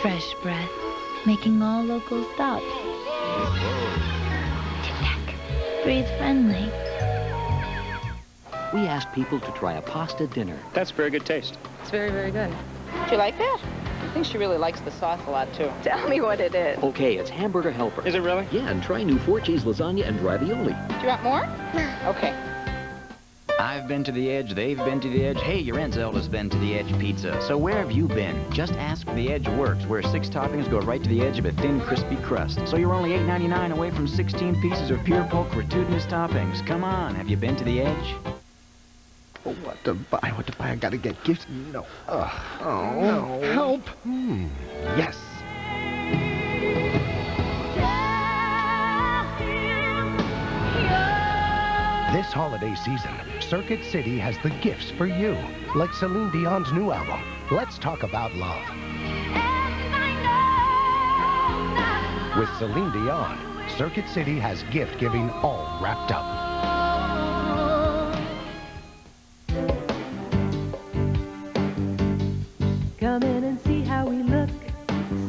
Fresh breath, making all local stops. Tic-tac. Breathe friendly. We asked people to try a pasta dinner. That's very good taste. It's very, very good. Do you like that? I think she really likes the sauce a lot, too. Tell me what it is. Okay, it's Hamburger Helper. Is it really? Yeah, and try new 4-cheese lasagna and ravioli. Do you want more? Okay. I've been to the edge, they've been to the edge. Hey, your Aunt Zelda's been to the edge pizza. So where have you been? Just ask The Edge Works, where 6 toppings go right to the edge of a thin, crispy crust. So you're only $8.99 away from 16 pieces of pure Polk gratuitous toppings. Come on, have you been to the edge? Oh, what to buy? What to buy? I gotta get gifts. No. Oh, no. Help. Yes. This holiday season, Circuit City has the gifts for you. Like Celine Dion's new album, Let's Talk About Love. With Celine Dion, Circuit City has gift giving all wrapped up. Come in and see how we look,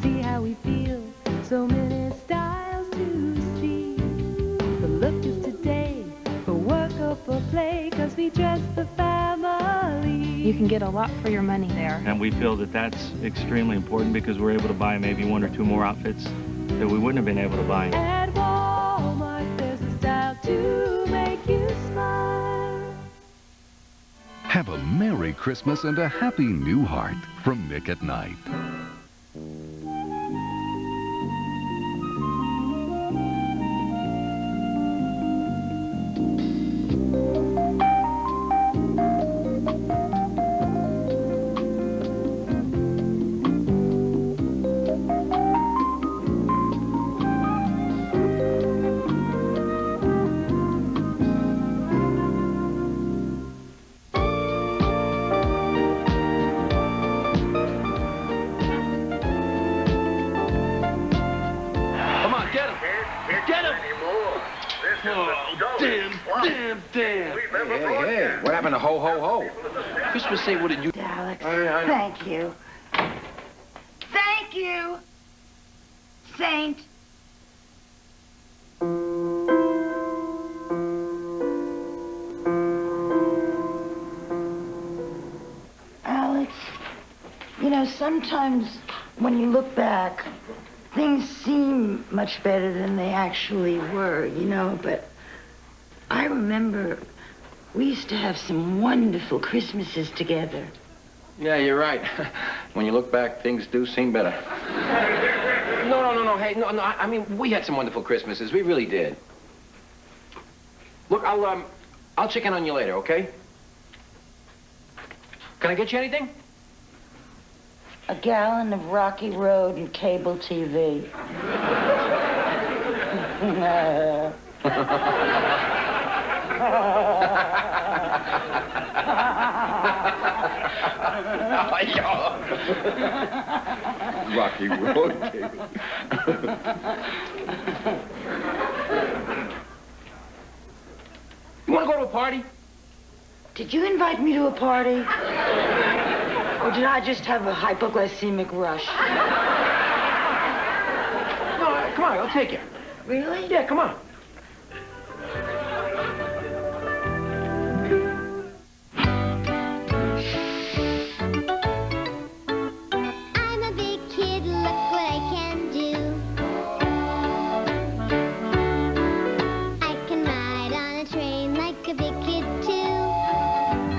see how we feel. So many styles to see. The look is today, for work or for play, 'cause we dress the family. You can get a lot for your money there. And we feel that that's extremely important because we're able to buy maybe 1 or 2 more outfits that we wouldn't have been able to buy. At Walmart, there's a style to make you smile. Have a Merry Christmas and a Happy New Heart from Nick at Night. Hey, what happened to ho, ho, ho? Christmas say, what did you... Alex, thank you. Thank you, Saint. Alex, you know, sometimes when you look back, things seem much better than they actually were, you know, but I remember we used to have some wonderful Christmases together. Yeah, you're right. When you look back, things do seem better. No. Hey, no. I mean, we had some wonderful Christmases. We really did. Look, I'll check in on you later, okay? Can I get you anything? A gallon of Rocky Road and cable TV. Rocky Road cable. You want to go to a party? Did you invite me to a party? Or did I just have a hypoglycemic rush? No, come on, I'll take you. Really? Yeah, come on.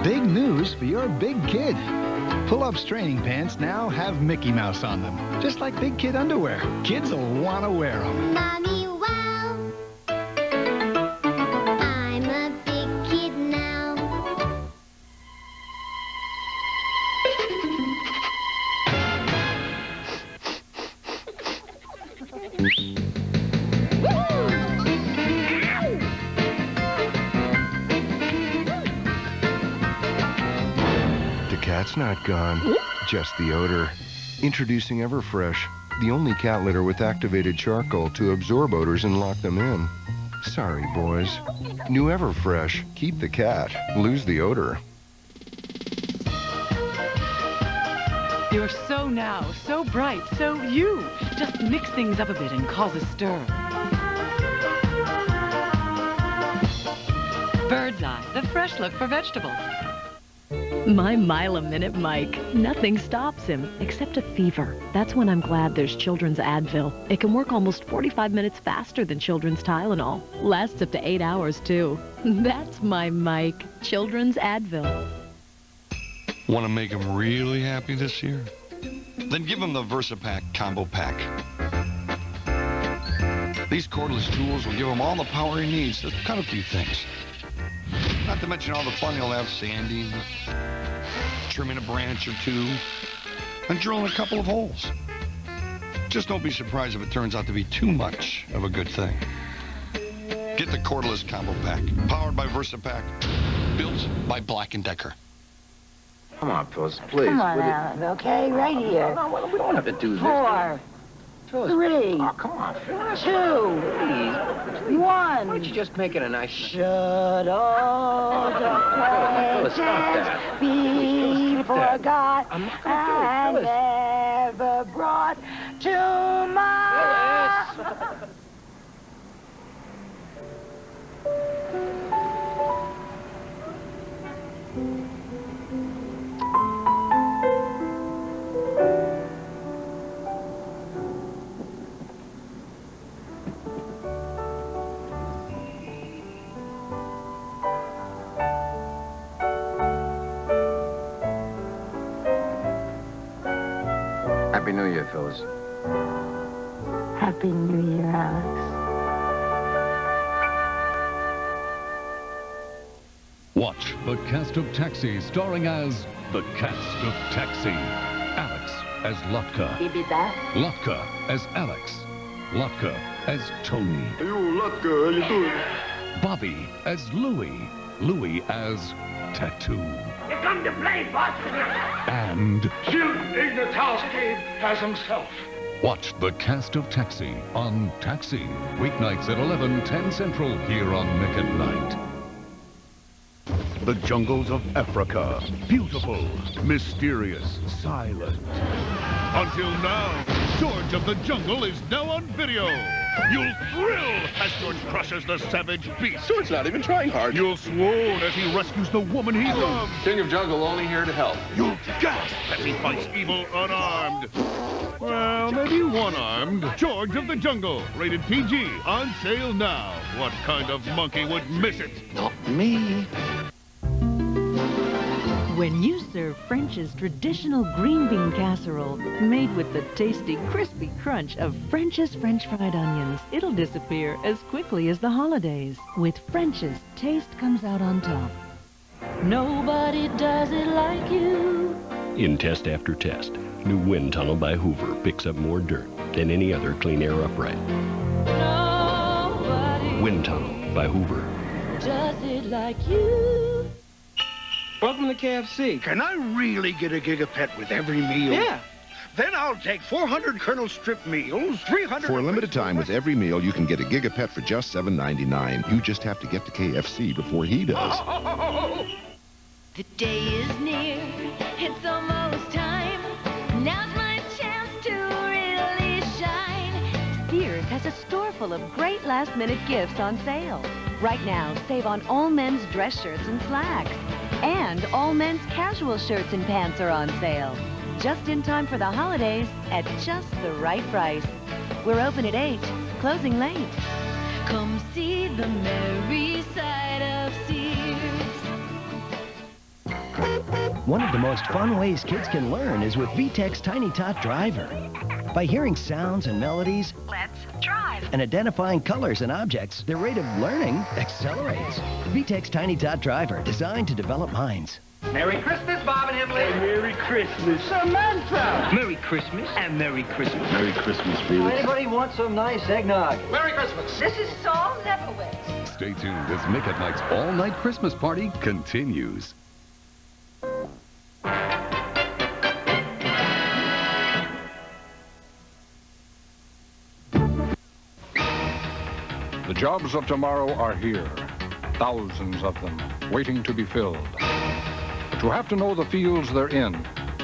Big news for your big kid. Pull-up straining pants now have Mickey Mouse on them, just like big kid underwear. Kids will want to wear them. Mommy, wow. I'm a big kid now. The cat's not gone, just the odor. Introducing Everfresh, the only cat litter with activated charcoal to absorb odors and lock them in. Sorry, boys. New Everfresh, keep the cat, lose the odor. You're so now, so bright, so you. Just mix things up a bit and cause a stir. Bird's Eye, the fresh look for vegetables. My mile a minute Mike. Nothing stops him except a fever. That's when I'm glad there's Children's Advil. It can work almost 45 minutes faster than Children's Tylenol. Lasts up to 8 hours, too. That's my Mike. Children's Advil. Want to make them really happy this year? Then give them the VersaPack Combo Pack. These cordless tools will give him all the power he needs to cut a few things. Not to mention all the fun he'll have sanding, trimming a branch or two, and drilling a couple of holes. Just don't be surprised if it turns out to be too much of a good thing. Get the cordless Combo Pack, powered by VersaPack, built by Black & Decker. Come on, Phyllis, please. Come on, Alan, okay? Right here. No, we don't have to do this. 4, Phyllis. 3, Oh, come on, Phyllis. 2, Please. 1. Why don't you just make it a nice... Should all the Phyllis, stop that. be forgot I'm not going to do it, and Phyllis. never brought to mind? Phyllis. Happy New Year, Phyllis. Happy New Year, Alex. Watch the cast of Taxi, starring as the cast of Taxi. Alex as Lotka. Lotka as Alex. Lotka as Tony. Hey, Lotka, how you doing? Bobby as Louie. Louie as Tattoo. You come to play, boss. And Jim Ignatowski as himself. watch the cast of Taxi on Taxi. Weeknights at 11:10 Central here on Nick at Night. The jungles of Africa. Beautiful, mysterious, silent. Until now, George of the Jungle is now on video. You'll thrill as George crushes the savage beast. George's not even trying hard. You'll swoon as he rescues the woman he loves. King of Jungle only here to help. You'll gasp as he fights evil unarmed. Well, maybe one-armed. George of the Jungle, rated PG, on sale now. What kind of monkey would miss it? Not me. When you serve French's traditional green bean casserole, made with the tasty, crispy crunch of French's French fried onions, it'll disappear as quickly as the holidays. With French's, taste comes out on top. Nobody does it like you. In test after test, new wind tunnel by Hoover picks up more dirt than any other clean air upright. Nobody Wind tunnel by Hoover. does it like you. Welcome to KFC. Can I really get a gigapet with every meal? Yeah. Then I'll take 400 Colonel Strip meals, 300... For a limited time, with every meal, you can get a gigapet for just $7.99. You just have to get to KFC before he does. The day is near, it's almost time. Now's my chance to really shine. Sears has a store full of great last-minute gifts on sale. Right now, save on all men's dress shirts and slacks. And all men's casual shirts and pants are on sale. Just in time for the holidays at just the right price. We're open at 8, closing late. Come see the merry side of Sears. One of the most fun ways kids can learn is with VTech's Tiny Tot Driver. By hearing sounds and melodies, Let's drive. and identifying colors and objects, their rate of learning accelerates. VTech's Tiny Tot Driver, designed to develop minds. Merry Christmas, Bob and Emily. Merry Christmas. Samantha. Merry Christmas and Merry Christmas. Merry Christmas, Felix. Anybody want some nice eggnog? Merry Christmas. This is Saul Lebowitz. Stay tuned as Nick at Night's all-night Christmas party continues. The jobs of tomorrow are here, thousands of them, waiting to be filled. But you have to know the fields they're in,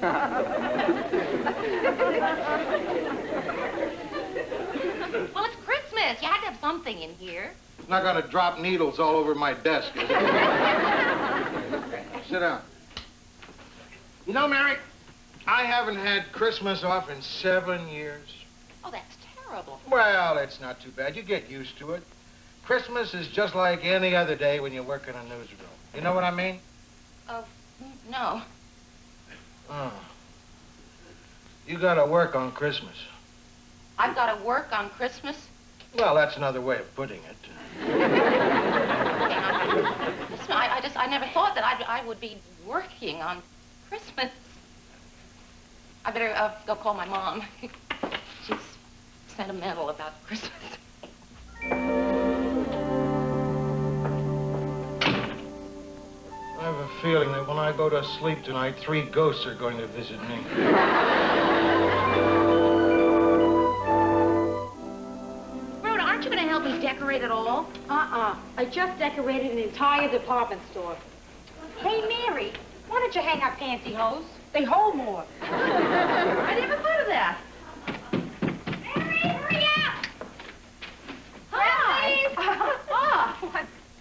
Well, it's Christmas. You had to have something in here. It's not gonna drop needles all over my desk, is it? Sit down. You know, Mary, I haven't had Christmas off in 7 years. Oh, that's terrible. Well, it's not too bad. You get used to it. Christmas is just like any other day when you work in a newsroom. You know what I mean? No. Oh. You gotta work on Christmas. I've got to work on Christmas? Well, that's another way of putting it. Listen, I never thought that I would be working on Christmas. I better go call my mom. She's sentimental about Christmas. I have a feeling that when I go to sleep tonight, 3 ghosts are going to visit me. Rhoda, aren't you going to help me decorate it all? I just decorated an entire department store. Hey, Mary, why don't you hang our pantyhose? They hold more. I never thought of that. Mary, hurry up! Hi.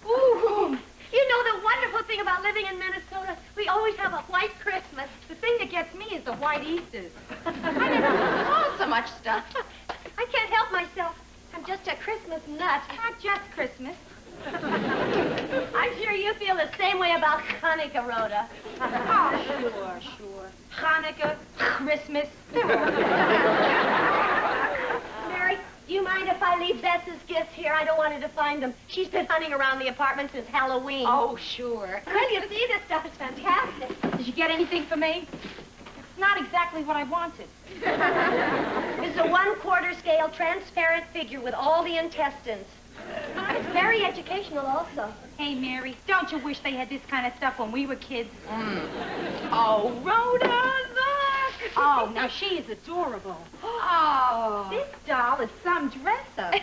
Ooh. You know the wonderful thing about living in Minnesota? We always have a white Christmas. The thing that gets me is the white Easters. I never saw so much stuff. I can't help myself. I'm just a Christmas nut. Not just Christmas. I'm sure you feel the same way about Hanukkah, Rhoda. Oh, sure. Hanukkah, Christmas. Mary, do you mind if I leave Bess's gifts here? I don't want her to find them. She's been hunting around the apartment since Halloween. Oh, sure. Well, you see, this stuff is fantastic. Did you get anything for me? It's not exactly what I wanted. This is a 1/4 scale transparent figure with all the intestines. It's very educational also. Hey, Mary, don't you wish they had this kind of stuff when we were kids? Oh, Rhoda, look! Oh, now she is adorable. Oh. This doll is some dresser.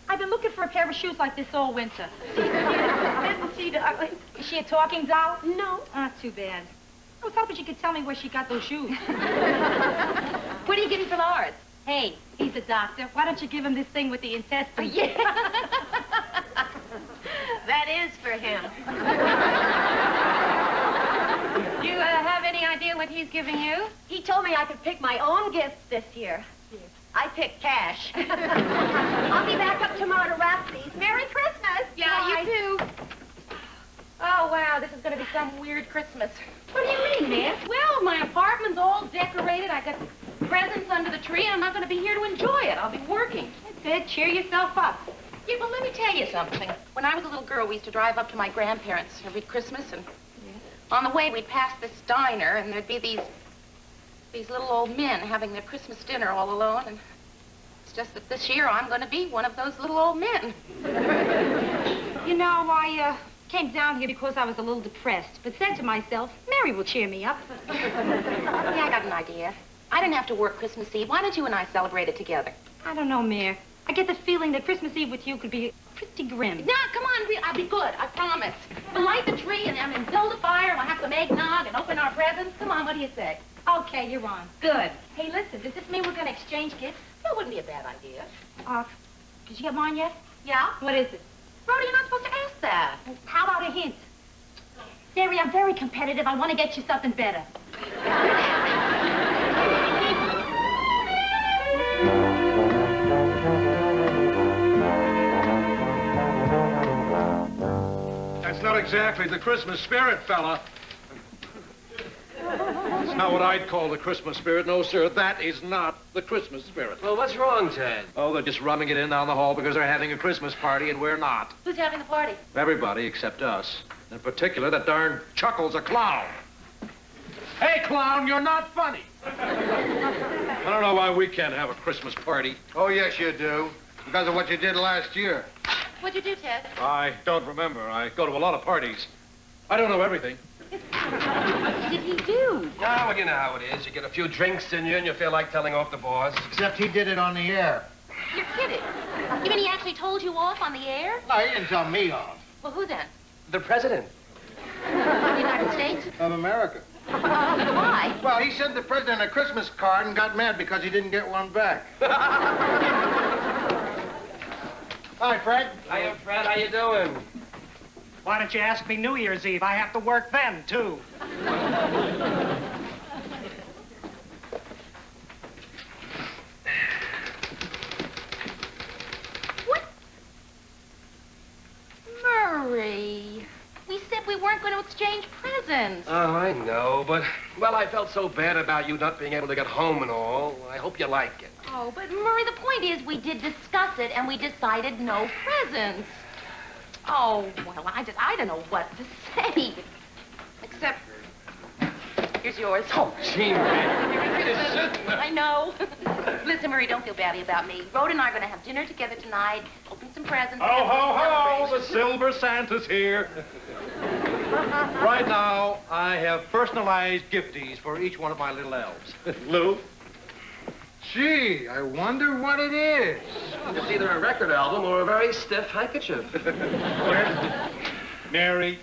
I've been looking for a pair of shoes like this all winter. Isn't she, darling? Is she a talking doll? No. Oh, too bad. I was hoping she could tell me where she got those shoes. What are you getting for Lars? Hey, he's a doctor. Why don't you give him this thing with the intestines? Yeah. That is for him. Do you have any idea what he's giving you? He told me I could pick my own gifts this year. I picked cash. I'll be back up tomorrow to wrap these. Merry Christmas! Yeah, Bye. you too. Oh, wow, this is going to be some weird Christmas. What do you mean, man? Well, my apartment's all decorated. I got presents under the tree, and I'm not going to be here to enjoy it. I'll be working. That's it. Cheer yourself up. Yeah, well, let me tell you something. When I was a little girl, we used to drive up to my grandparents every Christmas, and on the way, we'd pass this diner, and there'd be these little old men having their Christmas dinner all alone, and it's just that this year I'm going to be one of those little old men. You know, I came down here because I was a little depressed, but said to myself, Mary will cheer me up. Yeah, I got an idea. I didn't have to work Christmas Eve. Why don't you and I celebrate it together? I don't know, Mare. I get the feeling that Christmas Eve with you could be pretty grim. No, come on, I'll be good, I promise. We'll light the tree and build a fire, and we'll have some eggnog and open our presents. Come on, what do you say? Okay, you're on. Good. Hey, listen, does this mean we're going to exchange gifts? That wouldn't be a bad idea. Did you get mine yet? Yeah? What is it? Rhoda, you're not supposed to ask that. Well, how about a hint? Mary, I'm very competitive. I want to get you something better. That's not exactly the Christmas spirit, fella. It's not what I'd call the Christmas spirit. No, sir, that is not the Christmas spirit. Well, what's wrong, Ted? Oh, they're just rumming it in down the hall because they're having a Christmas party and we're not. Who's having the party? Everybody except us. In particular, that darn Chuckle's a clown. Hey, clown, you're not funny. I don't know why we can't have a Christmas party. Oh, yes, you do. Because of what you did last year. What'd you do, Ted? I don't remember. I go to a lot of parties. I don't know everything. What did he do? Ah, well, you know how it is. You get a few drinks in you and you feel like telling off the boss. Except he did it on the air. You're kidding. You mean he actually told you off on the air? No, he didn't tell me off. Well, who then? The president. The United States? Of America. Why? Well, he sent the president a Christmas card and got mad because he didn't get one back. Hi, Fred. Hiya, Fred. How you doing? Why don't you ask me New Year's Eve? I have to work then, too. What? Murray, we said we weren't going to exchange presents. Oh, I know, but, well, I felt so bad about you not being able to get home and all. I hope you like it. Oh, but Murray, the point is we did discuss it and we decided no presents. Oh, well, I don't know what to say. Except, here's yours. Oh, gee, man. Merry Christmas. I know. Listen, Murray, don't feel badly about me. Rhoda and I are going to have dinner together tonight, open some presents. Ho, ho, ho! The Silver Santa's here. Right now, I have personalized gifties for each one of my little elves. Lou? Gee, I wonder what it is. It's either a record album or a very stiff handkerchief. Mary,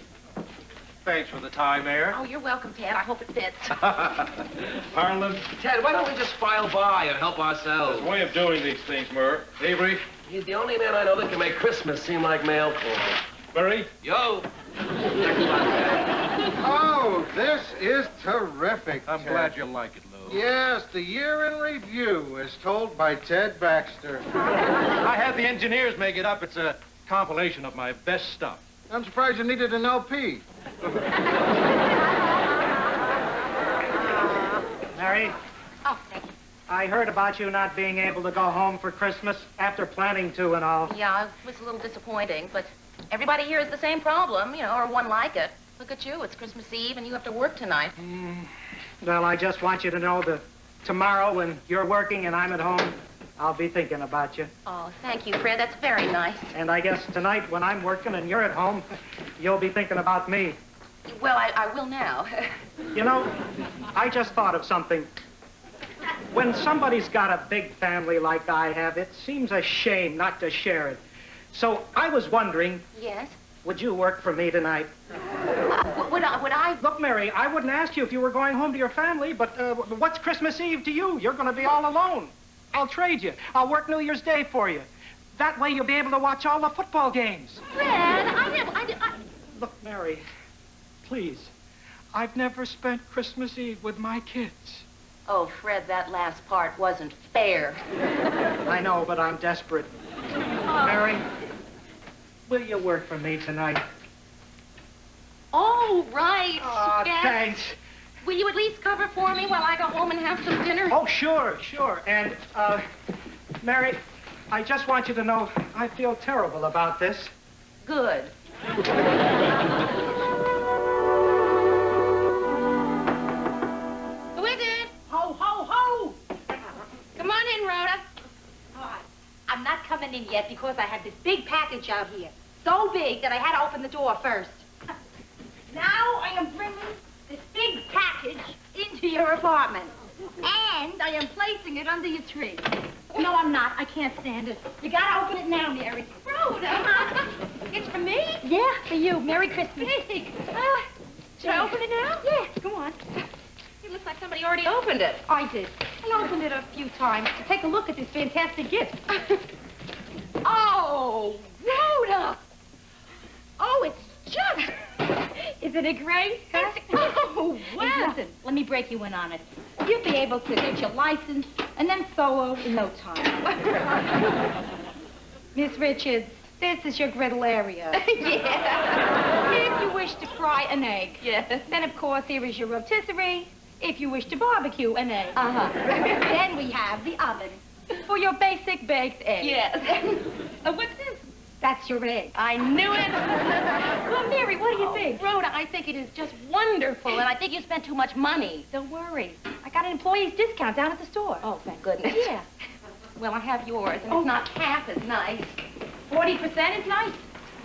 thanks for the tie, Mayor. Oh, you're welcome, Ted. I hope it fits. Harlan? Ted, why don't we just file by and help ourselves? There's a way of doing these things, Murr. Avery? He's the only man I know that can make Christmas seem like mail call. Murray? Yo! Oh, this is terrific, I'm glad you like it, Lou. Yes, the year in review is told by Ted Baxter. I had the engineers make it up. It's a compilation of my best stuff. I'm surprised you needed an LP. Mary? Oh, thank you. I heard about you not being able to go home for Christmas after planning to and all. Yeah, it was a little disappointing, but everybody here has the same problem, you know, or one like it. Look at you. It's Christmas Eve, and you have to work tonight. Well, I just want you to know that tomorrow when you're working and I'm at home, I'll be thinking about you. Oh, thank you, Fred. That's very nice. And I guess tonight when I'm working and you're at home, you'll be thinking about me. Well, I will now. You know, I just thought of something. When somebody's got a big family like I have, it seems a shame not to share it. So I was wondering... Yes? Would you work for me tonight? Would I? Look, Mary, I wouldn't ask you if you were going home to your family, but what's Christmas Eve to you? You're going to be all alone. I'll trade you. I'll work New Year's Day for you. That way you'll be able to watch all the football games. Fred, I... Look, Mary, please. I've never spent Christmas Eve with my kids. Oh, Fred, that last part wasn't fair. I know, but I'm desperate. Mary, will you work for me tonight? Oh, right. Oh, yes. Thanks. Will you at least cover for me while I go home and have some dinner? Oh, sure. And, Mary, I just want you to know I feel terrible about this. Good. Who is it? Ho, ho, ho! Come on in, Rhoda. Oh, I'm not coming in yet because I had this big package out here. So big that I had to open the door first. Now I am bringing this big package into your apartment. And I am placing it under your tree. No, I'm not. I can't stand it. You gotta open it now, Mary. Rhoda! It's for me? Yeah, for you. Merry Christmas. Big. Should I open it now? Yeah, come on. It looks like somebody already opened it. I did. I opened it a few times to take a look at this fantastic gift. Oh, Rhoda! Oh, it's just... Isn't it great? Huh? Oh, wow. Hey, listen, let me break you in on it. You'll be able to get your license and then solo in no time. Miss Richards, this is your griddle area. Yeah. If you wish to fry an egg. Yes. Then, of course, here is your rotisserie. If you wish to barbecue an egg. Uh-huh. Then we have the oven for your basic baked egg. Yes. What's this? That's your egg. I knew it. Well, Mary, what do you think? Rhoda, I think it is just wonderful, and I think you spent too much money. Don't worry. I got an employee's discount down at the store. Oh, thank goodness. Yeah. Well, I have yours, and it's not half as nice. 40% is nice.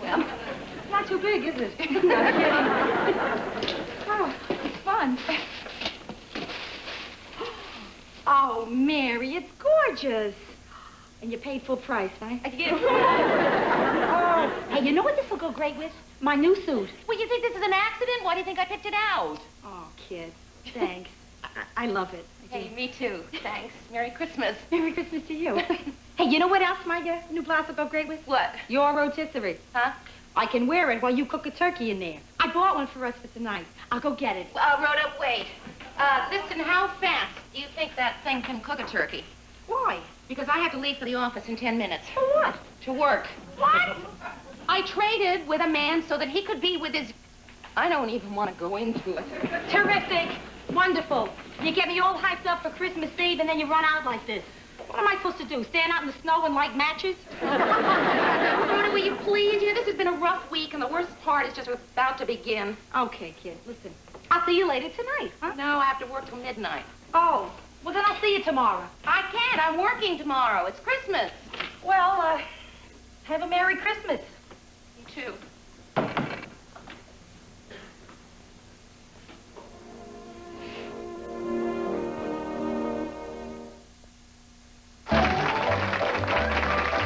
Well, it's not too big, is it? Oh, it's fun. Oh, Mary, it's gorgeous. And you paid full price, right? Oh, hey, you know what this will go great with? My new suit. Well, you think this is an accident? Why do you think I picked it out? Oh, kid, Thanks. I love it. Hey, me too. Thanks. Merry Christmas. Merry Christmas to you. Hey, you know what else my new blouse will go great with? What? Your rotisserie. Huh? I can wear it while you cook a turkey in there. I bought one for us for tonight. I'll go get it. Rhoda, wait. Listen, how fast do you think that thing can cook a turkey? Why? Because I have to leave for the office in 10 minutes. For what? To work. What? I traded with a man so that he could be with his... I don't even want to go into it. Terrific. Wonderful. You get me all hyped up for Christmas Eve and then you run out like this. What am I supposed to do? Stand out in the snow and light matches? Rhoda, will you please? You know, this has been a rough week, and the worst part is just about to begin. Okay, kid, listen. I'll see you later tonight, huh? No, I have to work till midnight. Oh, well, then I'll see you tomorrow. I can't. I'm working tomorrow. It's Christmas. Well, have a Merry Christmas. You too.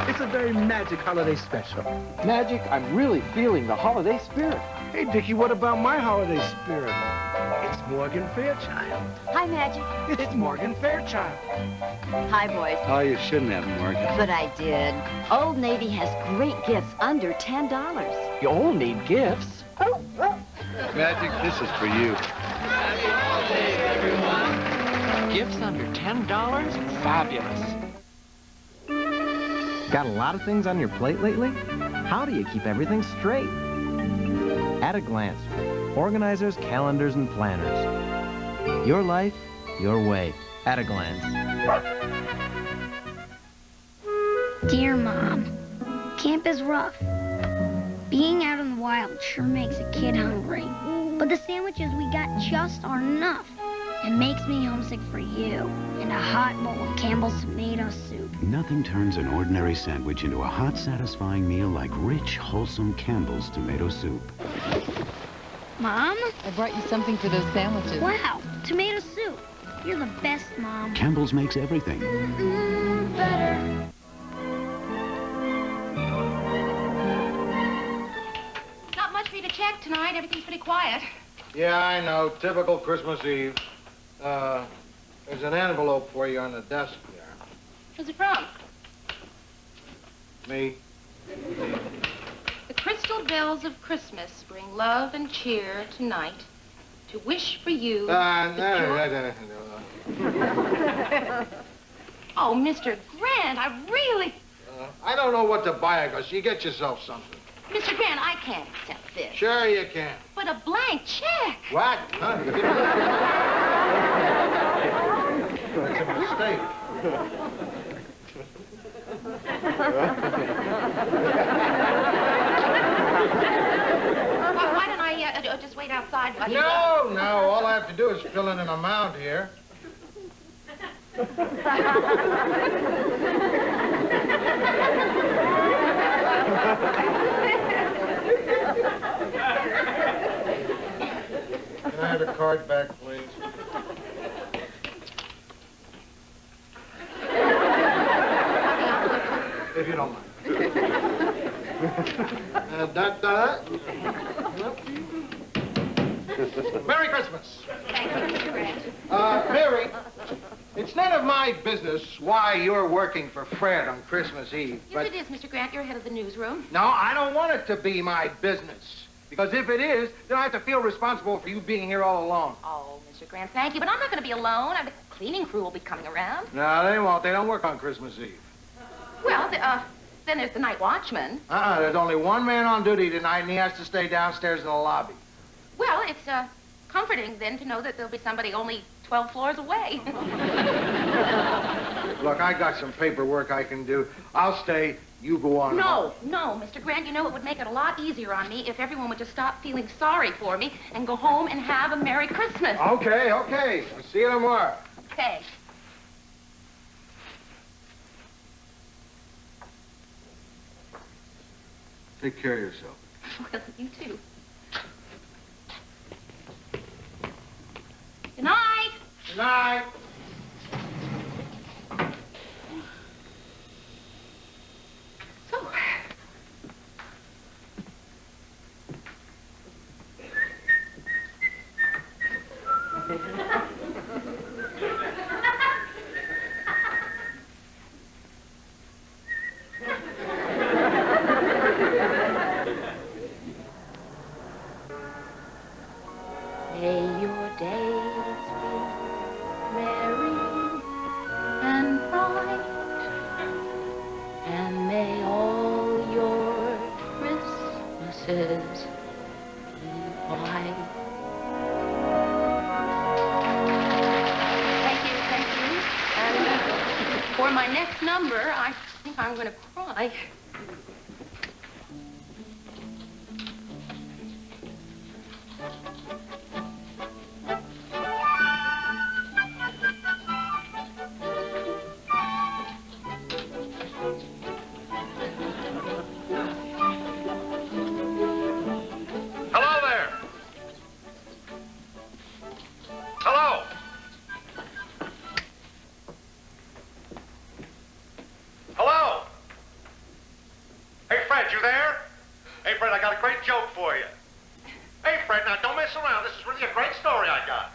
It's a very magic holiday special. Magic, I'm really feeling the holiday spirit. Hey, Dickie, what about my holiday spirit? It's Morgan Fairchild. Hi, Magic. It's Morgan Fairchild. Hi, boys. Oh, you shouldn't have, Morgan. But I did. Old Navy has great gifts under $10. You all need gifts. Magic, this is for you. Gifts under $10? Fabulous. Got a lot of things on your plate lately? How do you keep everything straight? At a glance, organizers, calendars, and planners. Your life, your way. At a glance. Dear Mom, camp is rough. Being out in the wild sure makes a kid hungry. But the sandwiches we got just aren't enough. It makes me homesick for you and a hot bowl of Campbell's tomato soup. Nothing turns an ordinary sandwich into a hot, satisfying meal like rich, wholesome Campbell's tomato soup. Mom? I brought you something for those sandwiches. Wow, tomato soup. You're the best, Mom. Campbell's makes everything. Better. Not much for you to check tonight. Everything's pretty quiet. Yeah, I know. Typical Christmas Eve. There's an envelope for you on the desk there. Who's it from? Me. The crystal bells of Christmas bring love and cheer tonight to wish for you. No. Oh, Mr. Grant, I really... I don't know what to buy, I guess. You get yourself something. Mr. Grant, I can't accept this. Sure you can. But a blank check. What? Huh? It's a mistake. Why don't I just wait outside while you... No. All I have to do is fill in an amount here. Can I have the card back, please? If you don't mind. Merry Christmas. Thank you, Mr. Grant. Mary, it's none of my business why you're working for Fred on Christmas Eve, Yes, it is, Mr. Grant. You're head of the newsroom. No, I don't want it to be my business. Because if it is, then I have to feel responsible for you being here all alone. Oh, Mr. Grant, thank you. But I'm not going to be alone. The cleaning crew will be coming around. No, they won't. They don't work on Christmas Eve. Well, then there's the night watchman. There's only one man on duty tonight, and he has to stay downstairs in the lobby. Well, it's comforting then to know that there'll be somebody only 12 floors away. Look, I got some paperwork I can do. I'll stay. You go on. No, Mr. Grant, you know it would make it a lot easier on me if everyone would just stop feeling sorry for me and go home and have a Merry Christmas. Okay. I'll see you tomorrow. Thanks. Take care of yourself. Well, you too. Good night. Good night. So. Mrs. E.Y. Thank you. And for my next number, I think I'm going to cry. Hello there. Hello. Hello. Hey, Fred, you there? Hey, Fred, I got a great joke for you. Hey, Fred, now don't mess around. This is really a great story I got.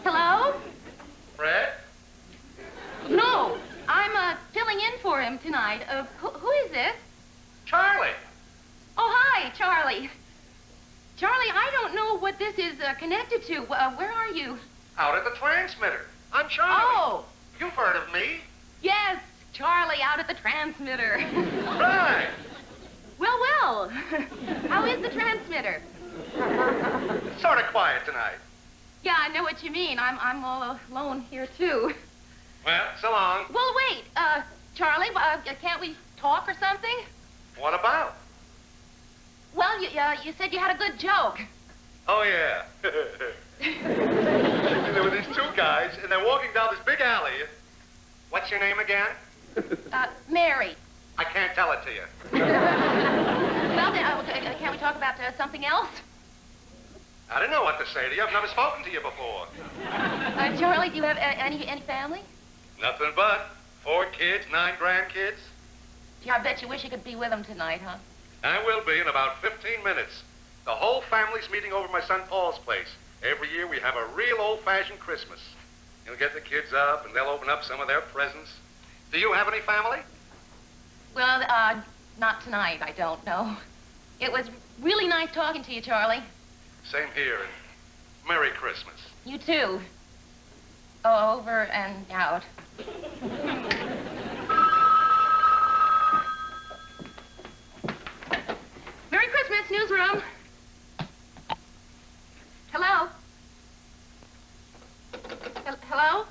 Hello? Fred? No, I'm filling in for him tonight. Who is this? Charlie. Oh, hi, Charlie. Charlie, I don't know what this is connected to. Where are you? Out at the transmitter. I'm Charlie. Oh. You've heard of me. Yes, Charlie out at the transmitter. Right. Well. How is the transmitter? Sort of quiet tonight. Yeah, I know what you mean. I'm all alone here, too. Well, so long. Well, wait. Charlie, can't we talk or something? What about? Well, you said you had a good joke. Oh, yeah. There were these two guys, and they're walking down this big alley. What's your name again? Mary. I can't tell it to you. Well, then, can't we talk about something else? I don't know what to say to you. I've never spoken to you before. Charlie, do you have any family? Nothing but 4 kids, 9 grandkids. Gee, I bet you wish you could be with them tonight, huh? I will be in about 15 minutes. The whole family's meeting over at my son Paul's place. Every year we have a real old-fashioned Christmas. You'll get the kids up, and they'll open up some of their presents. Do you have any family? Well, not tonight, I don't know. It was really nice talking to you, Charlie. Same here, and Merry Christmas. You too. Over and out. Merry Christmas, newsroom. Hello? Hello?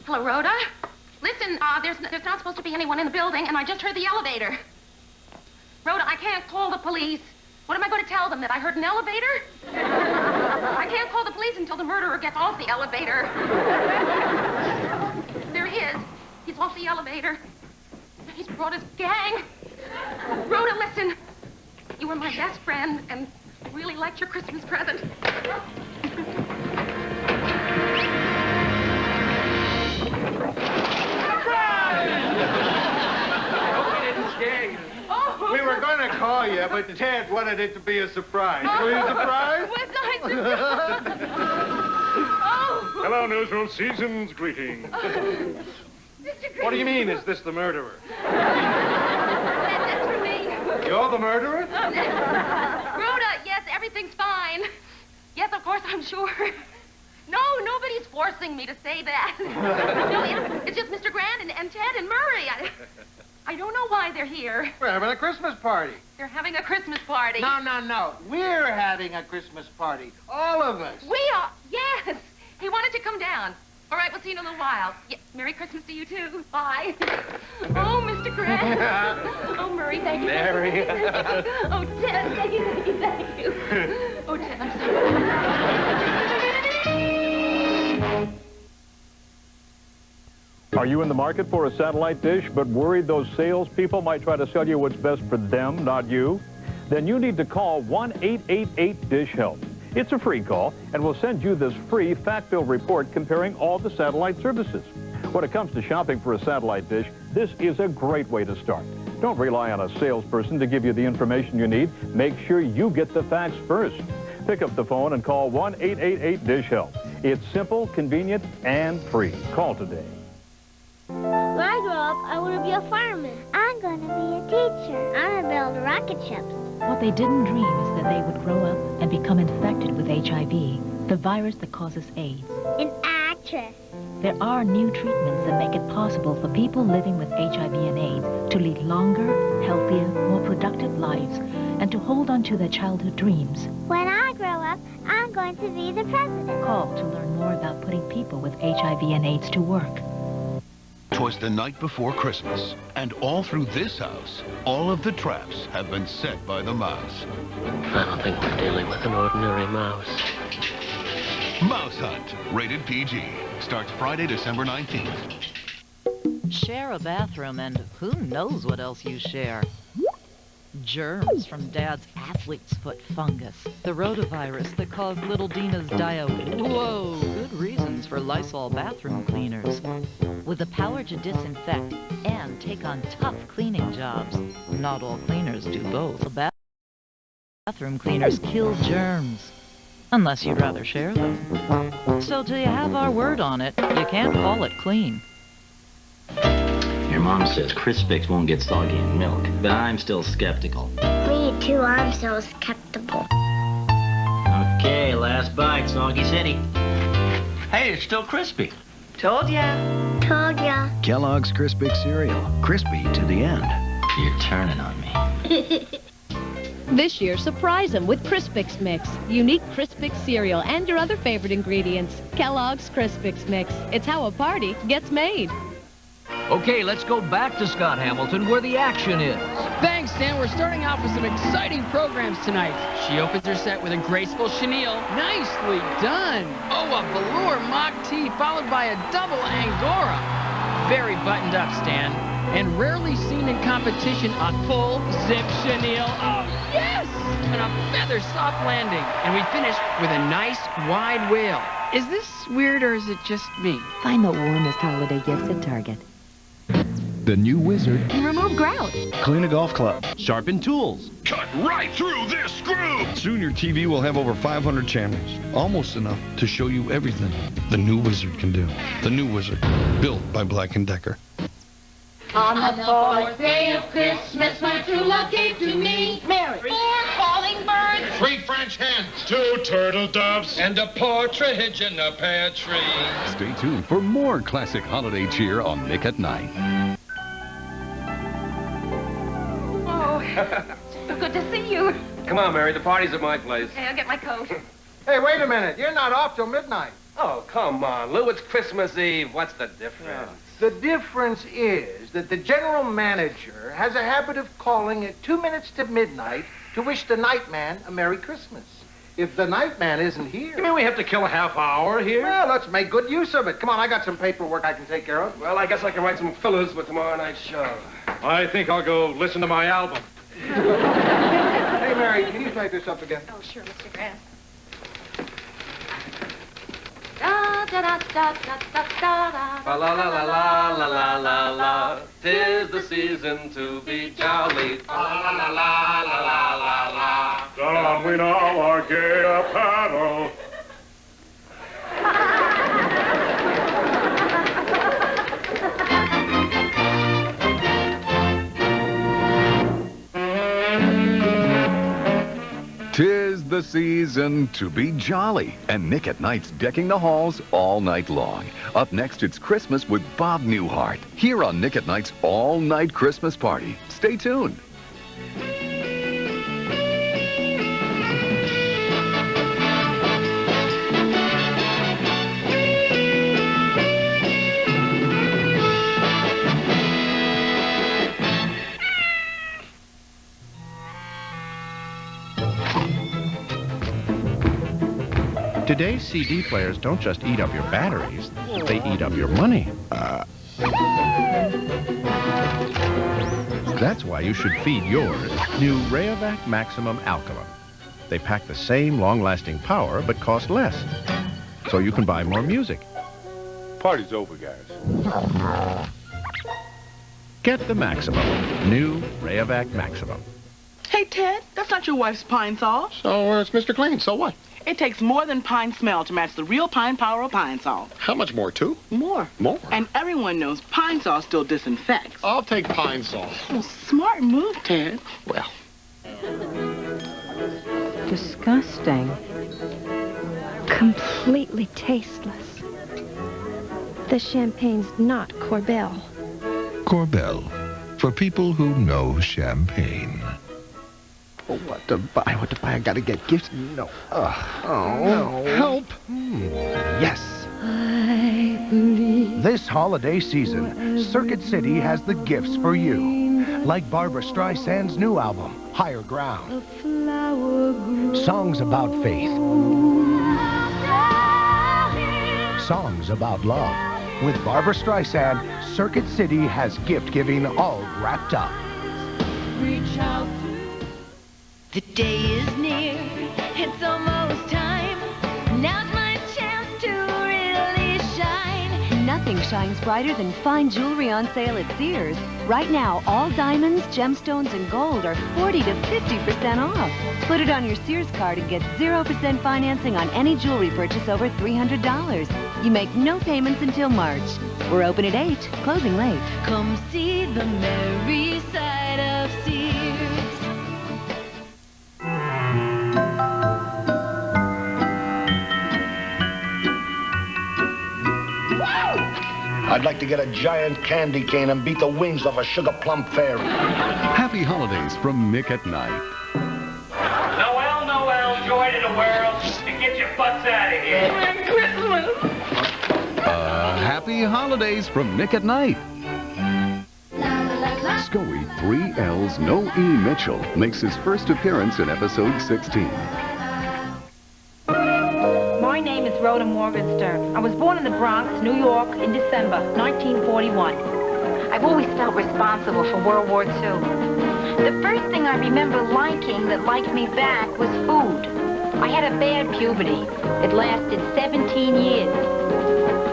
Hello, Rhoda. Listen, there's not supposed to be anyone in the building, and I just heard the elevator. Rhoda, I can't call the police. What am I going to tell them, that I heard an elevator? I can't call the police until the murderer gets off the elevator. There he is. He's off the elevator. He's brought his gang. Rhoda, listen. You were my best friend, and really liked your Christmas present. We were going to call you, but Ted wanted it to be a surprise. Were you surprised? Was I surprised? Oh! Hello, newsroom. Season's greetings. What do you mean, is this the murderer? That's for me. You're the murderer? Rhoda, yes, everything's fine. Yes, of course, I'm sure. No, nobody's forcing me to say that. No, it's just Mr. Grant and Ted and Murray. I don't know why they're here. We're having a Christmas party. They're having a Christmas party. No. We're having a Christmas party. All of us. We are? Yes. He wanted to come down. All right, we'll see you in a little while. Yeah, Merry Christmas to you, too. Bye. Oh, Mr. Grant. Oh, Murray, thank you. Mary. Oh, Ted, thank you. Oh, Ted, I'm sorry. Are you in the market for a satellite dish, but worried those salespeople might try to sell you what's best for them, not you? Then you need to call 1-888-DISH-HELP. It's a free call, and we'll send you this free fact-filled report comparing all the satellite services. When it comes to shopping for a satellite dish, this is a great way to start. Don't rely on a salesperson to give you the information you need. Make sure you get the facts first. Pick up the phone and call 1-888-DISH-HELP. It's simple, convenient, and free. Call today. When I grow up, I want to be a fireman. I'm going to be a teacher. I'm going to build rocket ships. What they didn't dream is that they would grow up and become infected with HIV, the virus that causes AIDS. An actress. There are new treatments that make it possible for people living with HIV and AIDS to lead longer, healthier, more productive lives and to hold on to their childhood dreams. When I grow up, I'm going to be the president. Call to learn more about putting people with HIV and AIDS to work. 'Twas the night before Christmas, and all through this house, all of the traps have been set by the mouse. I don't think we're dealing with an ordinary mouse. Mouse Hunt, rated PG, starts Friday, December 19th. Share a bathroom and who knows what else you share. Germs from Dad's athlete's foot fungus. The rotavirus that caused little Dina's Whoa, good reasons for Lysol bathroom cleaners. With the power to disinfect and take on tough cleaning jobs. Not all cleaners do both. Bathroom cleaners kill germs. Unless you'd rather share them. So till you have our word on it, you can't call it clean. Your mom says Crispix won't get soggy in milk, but I'm still skeptical. Me too, I'm so skeptical. Okay, last bite, Soggy City. Hey, it's still crispy. Told ya. Told ya. Kellogg's Crispix cereal. Crispy to the end. You're turning on me. This year, surprise them with Crispix Mix. Unique Crispix cereal and your other favorite ingredients. Kellogg's Crispix Mix. It's how a party gets made. Okay, let's go back to Scott Hamilton where the action is. Thanks, Dan. We're starting off with some exciting programs tonight. She opens her set with a graceful chenille. Nicely done. Oh, a velour mock tee followed by a double angora. Very buttoned up, Stan. And rarely seen in competition, a full zip chenille. Oh, yes! And a feather soft landing. And we finish with a nice wide whale. Is this weird or is it just me? Find the warmest holiday gifts at Target. The new Wizard. Can remove grout. Clean a golf club. Sharpen tools. Cut right through this screw! Soon your TV will have over 500 channels. Almost enough to show you everything the new Wizard can do. The new Wizard. Built by Black & Decker. On the fourth day of Christmas, my true love gave to me Mary, 4 calling birds, 3 French hens, 2 turtle doves, and a partridge in a pear tree. Stay tuned for more classic holiday cheer on Nick at Night. Oh, so good to see you. Come on, Mary, the party's at my place. Hey, I'll get my coat. Hey, wait a minute. You're not off till midnight. Oh, come on, Lou, it's Christmas Eve. What's the difference? The difference is that the general manager has a habit of calling at 2 minutes to midnight to wish the night man a Merry Christmas. If the night man isn't here... You mean we have to kill a half hour here? Well, let's make good use of it. Come on, I got some paperwork I can take care of. Well, I guess I can write some fillers for tomorrow night's show. I think I'll go listen to my album. Hey, Mary, can you type this up again? Oh, sure, Mr. Grant. Da da da da da da da da. La la la la la la la la la. 'Tis the season to be jolly. La la la la la la la la. Don we now our gay apparel. Tis the season to be jolly, and Nick at Night's decking the halls all night long. Up next, it's Christmas with Bob Newhart, here on Nick at Night's all-night Christmas party. Stay tuned. Today's CD players don't just eat up your batteries, they eat up your money. That's why you should feed yours new Rayovac Maximum Alkaline. They pack the same long-lasting power, but cost less. So you can buy more music. Party's over, guys. Get the maximum. New Rayovac Maximum. Hey, Ted, that's not your wife's Pine Sol. So, it's Mr. Clean. So what? It takes more than pine smell to match the real pine power of Pine Sol. How much more, too? More. More? And everyone knows Pine Sol still disinfects. I'll take Pine Sol. Well, smart move, Ted. Well. Disgusting. Completely tasteless. The champagne's not Corbel. Corbel, for people who know champagne. Oh, what to buy? I gotta get gifts. No. No. Help. Yes. This holiday season, Circuit City has the gifts for you. Like Barbra Streisand's new album, Higher Ground. Songs about faith. Songs about love. With Barbra Streisand, Circuit City has gift-giving all wrapped up. Reach out. The day is near, it's almost time. Now's my chance to really shine. Nothing shines brighter than fine jewelry on sale at Sears. Right now, all diamonds, gemstones, and gold are 40 to 50% off. Put it on your Sears card and get 0% financing on any jewelry purchase over $300. You make no payments until March. We're open at 8, closing late. Come see the merry side of Sears. I'd like to get a giant candy cane and beat the wings off a sugar plum fairy. Happy holidays from Nick at Night. Noel, Noel, joy to the world, and get your butts out of here. Merry Christmas! Happy holidays from Nick at Night. Scoey 3L's No E. Mitchell makes his first appearance in episode 16. My name is Rhoda Morgenstern. I was born in the Bronx, New York, in December 1941. I've always felt responsible for World War II. The first thing I remember liking that liked me back was food. I had a bad puberty. It lasted 17 years.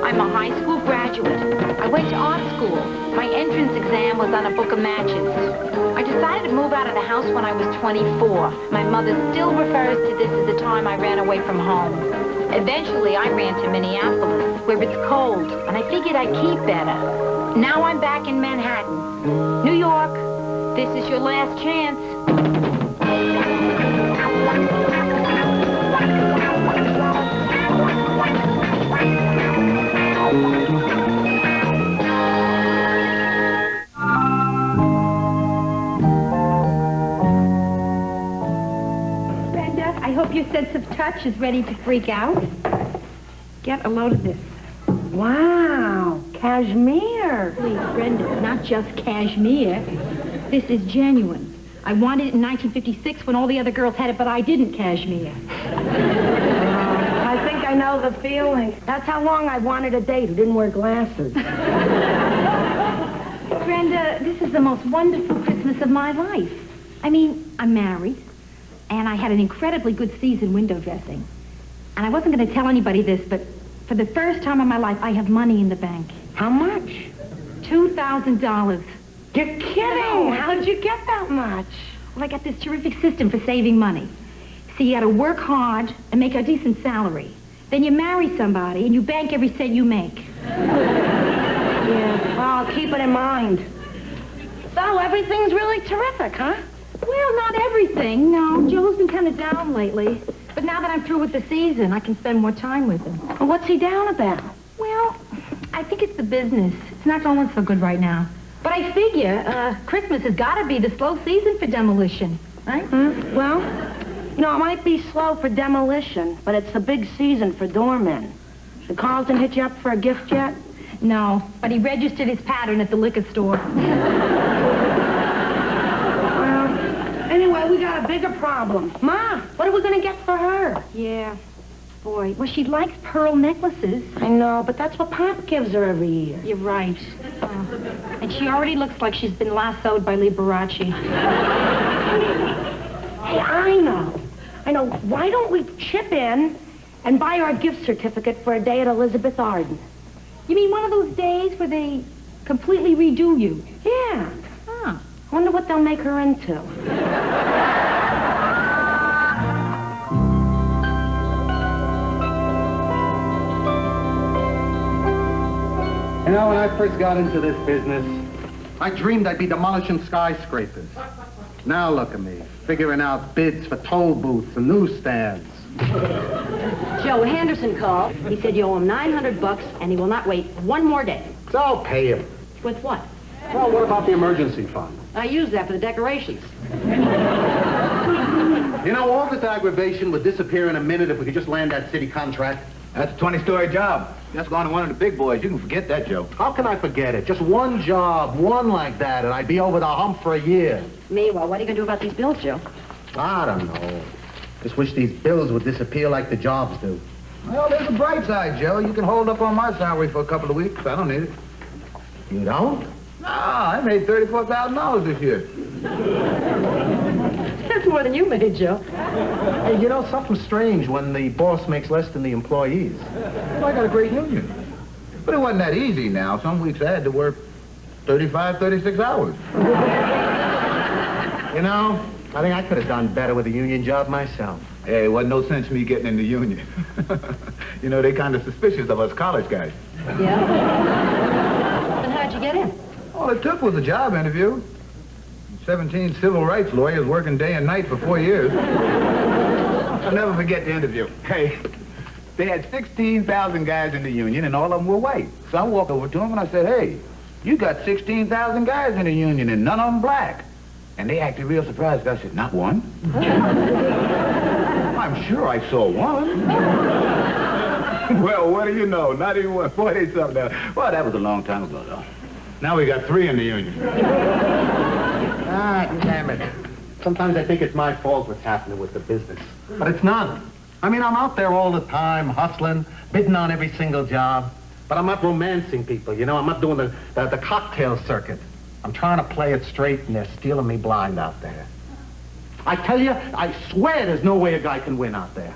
I'm a high school graduate. I went to art school. My entrance exam was on a book of matches. I decided to move out of the house when I was 24. My mother still refers to this as the time I ran away from home. Eventually, I ran to Minneapolis, where it's cold, and I figured I'd keep better. Now I'm back in Manhattan. New York, this is your last chance. Brenda, I hope your sense of touch is ready to freak out. Get a load of this. Wow, cashmere. Please, Brenda, not just cashmere. This is genuine. I wanted it in 1956 when all the other girls had it, but I didn't cashmere. I think I know the feeling. That's how long I wanted a date who didn't wear glasses. Brenda, this is the most wonderful Christmas of my life. I mean, I'm married, and I had an incredibly good season window dressing. And I wasn't going to tell anybody this, but for the first time in my life, I have money in the bank. How much? $2,000. You're kidding! How did you get that much? Well, I got this terrific system for saving money. See, you got to work hard and make a decent salary. Then you marry somebody and you bank every cent you make. Yeah, well, I'll keep it in mind. So everything's really terrific, huh? Well, not everything. No, Joe's been kind of down lately. But now that I'm through with the season, I can spend more time with him. Well, what's he down about? Well, I think it's the business. It's not going so good right now. But I figure Christmas has got to be the slow season for demolition, right? Well, you know, it might be slow for demolition, but it's the big season for doormen. Did Carlton hit you up for a gift yet? No, but he registered his pattern at the liquor store. Well, anyway, we got a bigger problem. Ma, what are we going to get for her? Yeah. Boy, well, she likes pearl necklaces. I know, but that's what Pop gives her every year. You're right. And she already looks like she's been lassoed by Liberace. Hey, I know. Why don't we chip in and buy her a gift certificate for a day at Elizabeth Arden? You mean one of those days where they Completely redo you. Yeah. Huh. Wonder what they'll make her into. You know, when I first got into this business, I dreamed I'd be demolishing skyscrapers. Now look at me, figuring out bids for toll booths and newsstands. Joe Henderson called. He said you owe him $900 and he will not wait one more day. So I'll pay him. With what? Well, what about the emergency fund? I used that for the decorations. You know, all this aggravation would disappear in a minute if we could just land that city contract. That's a 20-story job. That's going to one of the big boys. You can forget that, Joe. How can I forget it? Just one job, one like that, and I'd be over the hump for a year. Meanwhile, what are you going to do about these bills, Joe? I don't know. Just wish these bills would disappear like the jobs do. Well, there's a bright side, Joe. You can hold up on my salary for a couple of weeks. I don't need it. You don't? No, I made $34,000 this year. That's more than you made, Joe. Hey, you know, something's strange when the boss makes less than the employees. Well, I got a great union. But it wasn't that easy now. Some weeks I had to work 35, 36 hours. You know, I think I could have done better with a union job myself. Hey, it wasn't no sense me getting in the union. You know, they kind of suspicious of us college guys. Yeah? Then how'd you get in? All it took was a job interview. 17 civil rights lawyers working day and night for 4 years. I'll never forget the interview. Hey, they had 16,000 guys in the union, and all of them were white. So I walked over to them and I said, hey, you got 16,000 guys in the union, and none of them black. And they acted real surprised. I said, not one? I'm sure I saw one. Well, what do you know? Not even one. 40-something now. Well, that was a long time ago, though. Now we got 3 in the union. Ah, damn it. Sometimes I think it's my fault what's happening with the business. But it's not. I mean, I'm out there all the time, hustling, bidding on every single job. But I'm not romancing people, you know? I'm not doing the cocktail circuit. I'm trying to play it straight, and they're stealing me blind out there. I tell you, I swear there's no way a guy can win out there.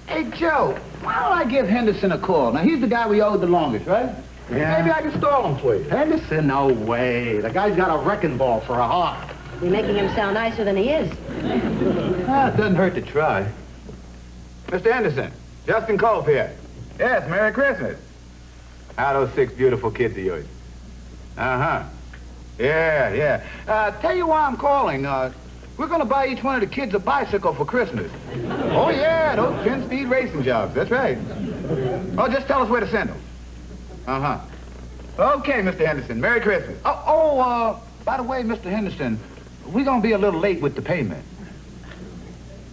Hey, Joe, why don't I give Henderson a call? Now, he's the guy we owed the longest, right? Yeah. Maybe I can stall him for you. Henderson, no way. The guy's got a wrecking ball for a heart. You're making him sound nicer than he is. Ah, it doesn't hurt to try. Mr. Henderson, Justin Cole here. Yes, Merry Christmas. How are those 6 beautiful kids of yours? Uh-huh. Yeah. Tell you why I'm calling. We're going to buy each one of the kids a bicycle for Christmas. Oh, yeah, those 10-speed racing jobs. That's right. Oh, just tell us where to send them. Uh-huh. Okay, Mr. Henderson. Merry Christmas. By the way, Mr. Henderson, we're going to be a little late with the payment.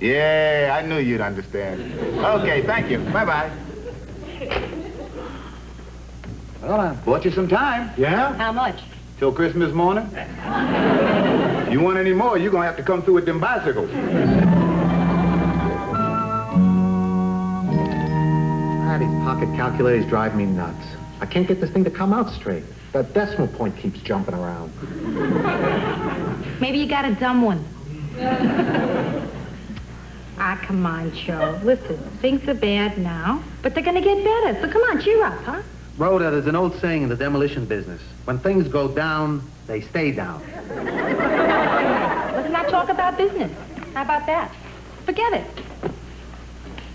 Yeah, I knew you'd understand. Okay, thank you. Bye-bye. Well, I bought you some time. Yeah? How much? Till Christmas morning. If you want any more, you're going to have to come through with them bicycles. These pocket calculators drive me nuts. I can't get this thing to come out straight. The decimal point keeps jumping around. Maybe you got a dumb one. Come on, Joe. Listen, things are bad now, but they're going to get better. So come on, cheer up, huh? Rhoda, there's an old saying in the demolition business. When things go down, they stay down. Let's not talk about business. How about that? Forget it.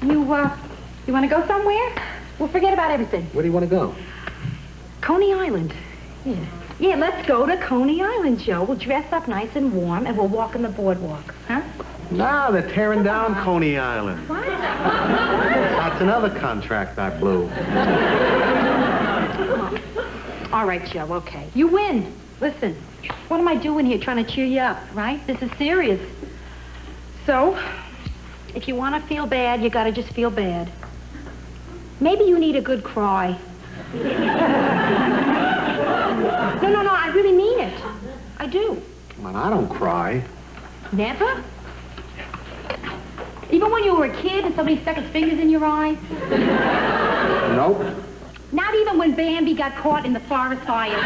You want to go somewhere? We'll forget about everything. Where do you want to go? Coney Island. Yeah, let's go to Coney Island, Joe. We'll dress up nice and warm, and we'll walk on the boardwalk, huh? No, they're tearing down Coney Island. What? That's another contract I blew. All right, Joe, okay. You win. Listen, what am I doing here trying to cheer you up, right? This is serious. So, if you want to feel bad, you got to just feel bad. Maybe you need a good cry. No, I really mean it. I do. Man, I don't cry. Never? Even when you were a kid and somebody stuck his fingers in your eye? Nope. Not even when Bambi got caught in the forest fire?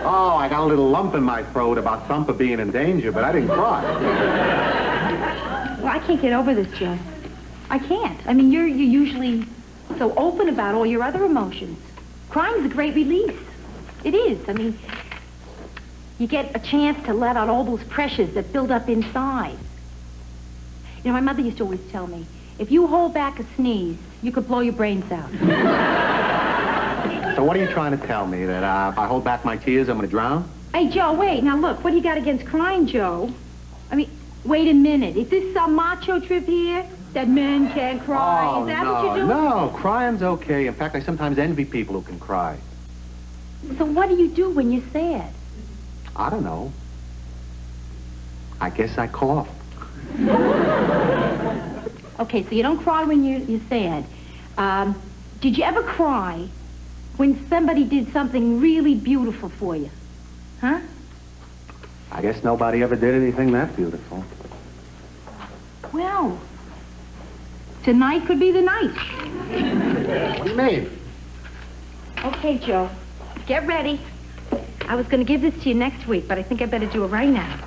Oh, I got a little lump in my throat about Thumper being in danger, but I didn't cry. Well, I can't get over this, Joe. I can't. I mean, you're usually so open about all your other emotions. Crying's a great release. It is. I mean, you get a chance to let out all those pressures that build up inside. You know, my mother used to always tell me, if you hold back a sneeze, you could blow your brains out. So what are you trying to tell me? That if I hold back my tears, I'm going to drown? Hey, Joe, wait. Now, look, what do you got against crying, Joe? I mean, wait a minute. Is this some macho trip here? That men can't cry? Oh, Is that no, what you're doing? no. Crying's okay. In fact, I sometimes envy people who can cry. So what do you do when you're sad? I don't know. I guess I cough. Okay, so you don't cry when you're sad. Did you ever cry when somebody did something really beautiful for you? Huh? I guess nobody ever did anything that beautiful. Well, tonight could be the night. What do you mean? Okay, Joe, get ready. I was going to give this to you next week, but I think I better do it right now.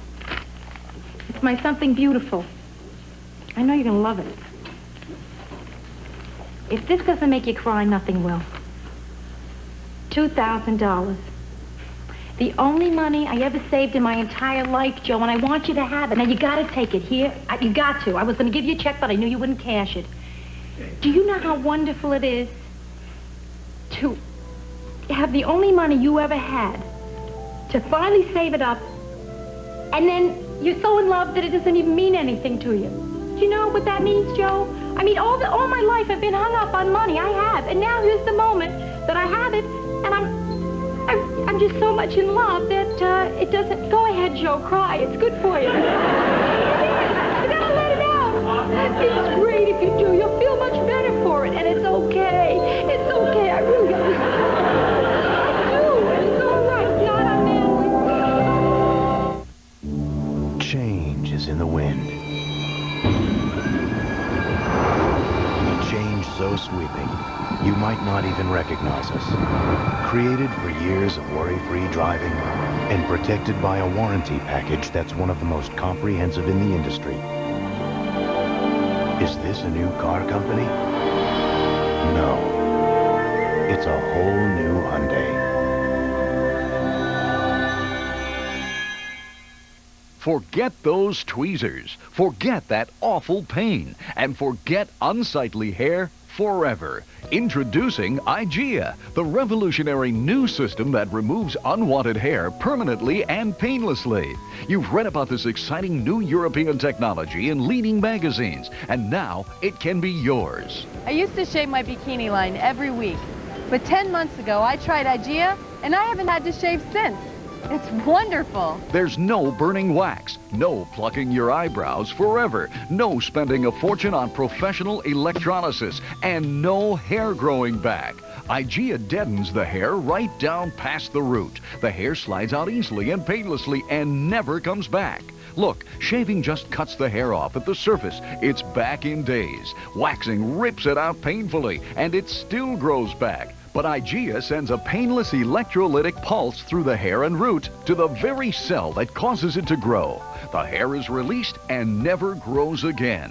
It's my something beautiful. I know you're going to love it. If this doesn't make you cry, nothing will. $2,000. The only money I ever saved in my entire life, Joe, and I want you to have it. Now, you got to take it here. You got to. I was going to give you a check, but I knew you wouldn't cash it. Do you know how wonderful it is to have the only money you ever had, to finally save it up, and then you're so in love that it doesn't even mean anything to you? Do you know what that means, Joe? I mean, all my life I've been hung up on money. I have. And now here's the moment that I have it, and I'm just so much in love that it doesn't... Go ahead, Joe, cry. It's good for you. You gotta let it out. It's great if you do. You'll feel much better for it, and it's okay. It's okay. I really got this. I do, and it's all right. It's not unmanly. Change is in the wind. Change so sweeping, you might not even recognize us. Created for years of worry-free driving and protected by a warranty package that's one of the most comprehensive in the industry. Is this a new car company? No. It's a whole new Hyundai. Forget those tweezers, forget that awful pain, and forget unsightly hair forever. Introducing IGEA, the revolutionary new system that removes unwanted hair permanently and painlessly. You've read about this exciting new European technology in leading magazines, and now it can be yours. I used to shave my bikini line every week, but 10 months ago I tried IGEA, and I haven't had to shave since. It's wonderful. There's no burning wax, no plucking your eyebrows forever, no spending a fortune on professional electrolysis, and no hair growing back. IGEA deadens the hair right down past the root. The hair slides out easily and painlessly and never comes back. Look, shaving just cuts the hair off at the surface. It's back in days. Waxing rips it out painfully, and it still grows back. But IGEA sends a painless electrolytic pulse through the hair and root to the very cell that causes it to grow. The hair is released and never grows again.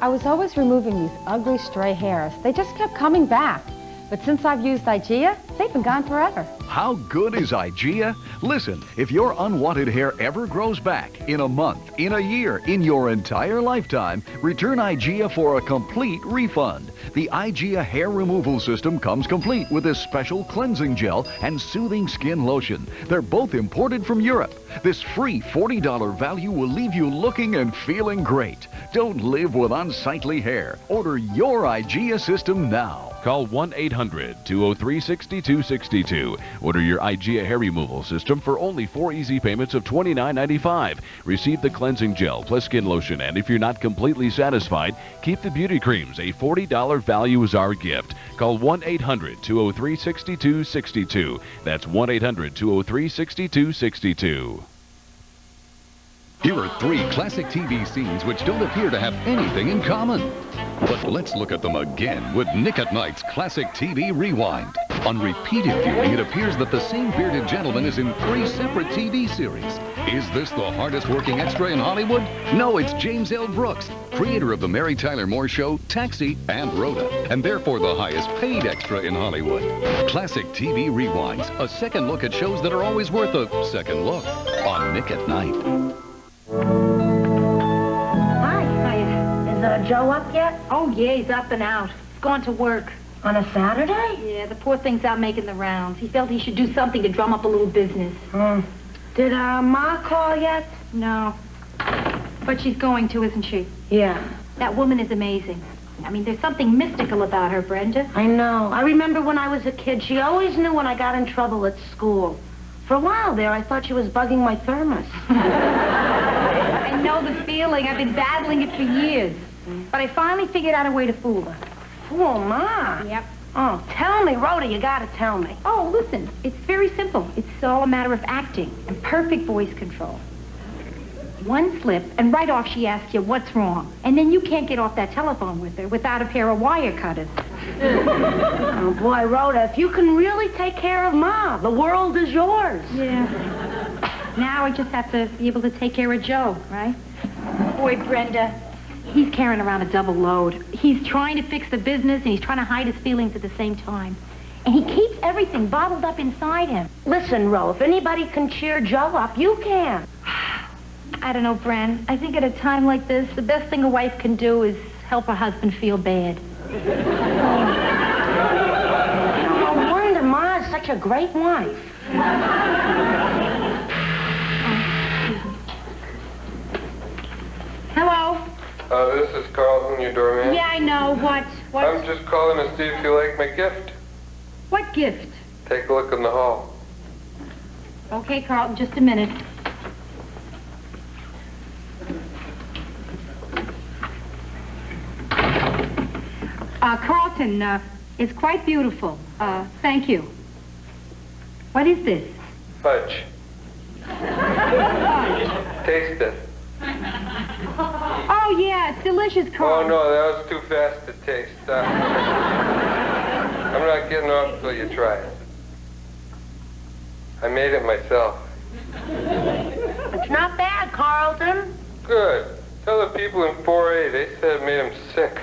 I was always removing these ugly stray hairs. They just kept coming back. But since I've used IGEA, they've been gone forever. How good is IGEA? Listen, if your unwanted hair ever grows back in a month, in a year, in your entire lifetime, return IGEA for a complete refund. The IGEA hair removal system comes complete with this special cleansing gel and soothing skin lotion. They're both imported from Europe. This free $40 value will leave you looking and feeling great. Don't live with unsightly hair. Order your IGEA system now. Call 1-800-203-6262. Order your IGEA hair removal system for only 4 easy payments of $29.95. Receive the cleansing gel plus skin lotion, and if you're not completely satisfied, keep the beauty creams. A $40 value is our gift. Call 1-800-203-6262. That's 1-800-203-6262. Here are 3 classic TV scenes which don't appear to have anything in common. But let's look at them again with Nick at Night's Classic TV Rewind. On repeated viewing, it appears that the same bearded gentleman is in 3 separate TV series. Is this the hardest working extra in Hollywood? No, it's James L. Brooks, creator of The Mary Tyler Moore Show, Taxi, and Rhoda, and therefore the highest paid extra in Hollywood. Classic TV Rewinds, a second look at shows that are always worth a second look on Nick at Night. Hi. Is Joe up yet? Oh, yeah, he's up and out. He's gone to work. On a Saturday? Yeah, the poor thing's out making the rounds. He felt he should do something to drum up a little business. Did Ma call yet? No. But she's going to, isn't she? Yeah. That woman is amazing. I mean, there's something mystical about her, Brenda. I know. I remember when I was a kid, she always knew when I got in trouble at school. For a while there, I thought she was bugging my thermos. I know the feeling. I've been battling it for years. But I finally figured out a way to fool her. Fool Ma? Yep. Oh, tell me, Rhoda, you gotta tell me. Oh, listen, it's very simple. It's all a matter of acting and perfect voice control. One slip, and right off she asks you what's wrong. And then you can't get off that telephone with her without a pair of wire cutters. Oh, boy, Rhoda, if you can really take care of Ma, the world is yours. Yeah. Now I just have to be able to take care of Joe, right? Boy, Brenda, he's carrying around a double load. He's trying to fix the business, and he's trying to hide his feelings at the same time. And he keeps everything bottled up inside him. Listen, Ro, if anybody can cheer Joe up, you can. I don't know, Bren. I think at a time like this, the best thing a wife can do is help her husband feel bad. No wonder Ma is such a great wife. Hello? This is Carlton, your doorman. Yeah, I know. What? I'm just calling to see if you like my gift. What gift? Take a look in the hall. Okay, Carlton, just a minute. Carlton, it's quite beautiful. Thank you. What is this? Fudge. Taste it. Oh, yeah, it's delicious, Carlton. Oh, no, that was too fast to taste. I'm not getting off till you try it. I made it myself. It's not bad, Carlton. Good. Tell the people in 4A, they said it made them sick.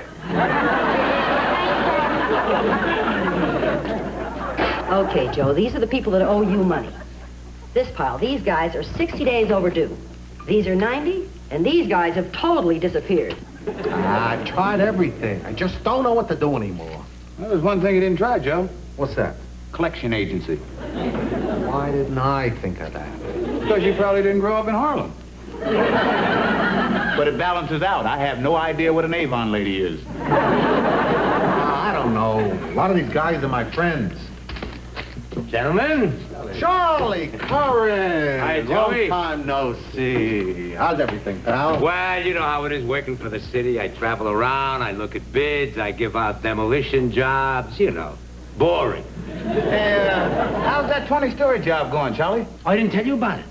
Okay, Joe, these are the people that owe you money. This pile, these guys are 60 days overdue. These are 90, and these guys have totally disappeared. I've tried everything. I just don't know what to do anymore. Well, there's one thing you didn't try, Joe. What's that? Collection agency. Why didn't I think of that? Because you probably didn't grow up in Harlem. But it balances out. I have no idea what an Avon lady is. I don't know. A lot of these guys are my friends. Gentlemen. Charlie Curran. Hi, Joey. Long time no see. How's everything, pal? Well, you know how it is working for the city. I travel around, I look at bids, I give out demolition jobs, you know. Boring. Hey, how's that 20-story job going, Charlie? I didn't tell you about it.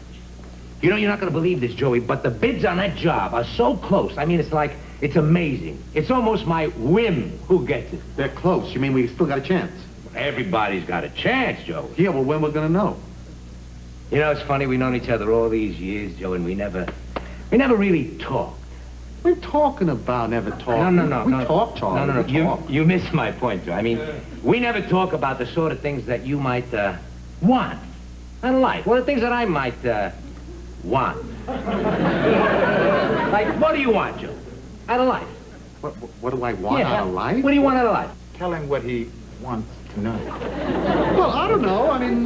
You know, you're not going to believe this, Joey, but the bids on that job are so close. I mean, it's amazing. It's almost my whim who gets it. They're close. You mean we still got a chance? Everybody's got a chance, Joe. Yeah, well, when we're going to know? You know, it's funny, we've known each other all these years, Joe, and we never really talked. We're talking about never talking. No. We talk, Charlie. No. You missed my point, Joe. I mean, we never talk about the sort of things that you might want and like. Well, the things that I might want. Like, what do you want, Joe? Out of life. What do I want out of life? What do you want out of life? Tell him what he wants to know. Well, I don't know. I mean,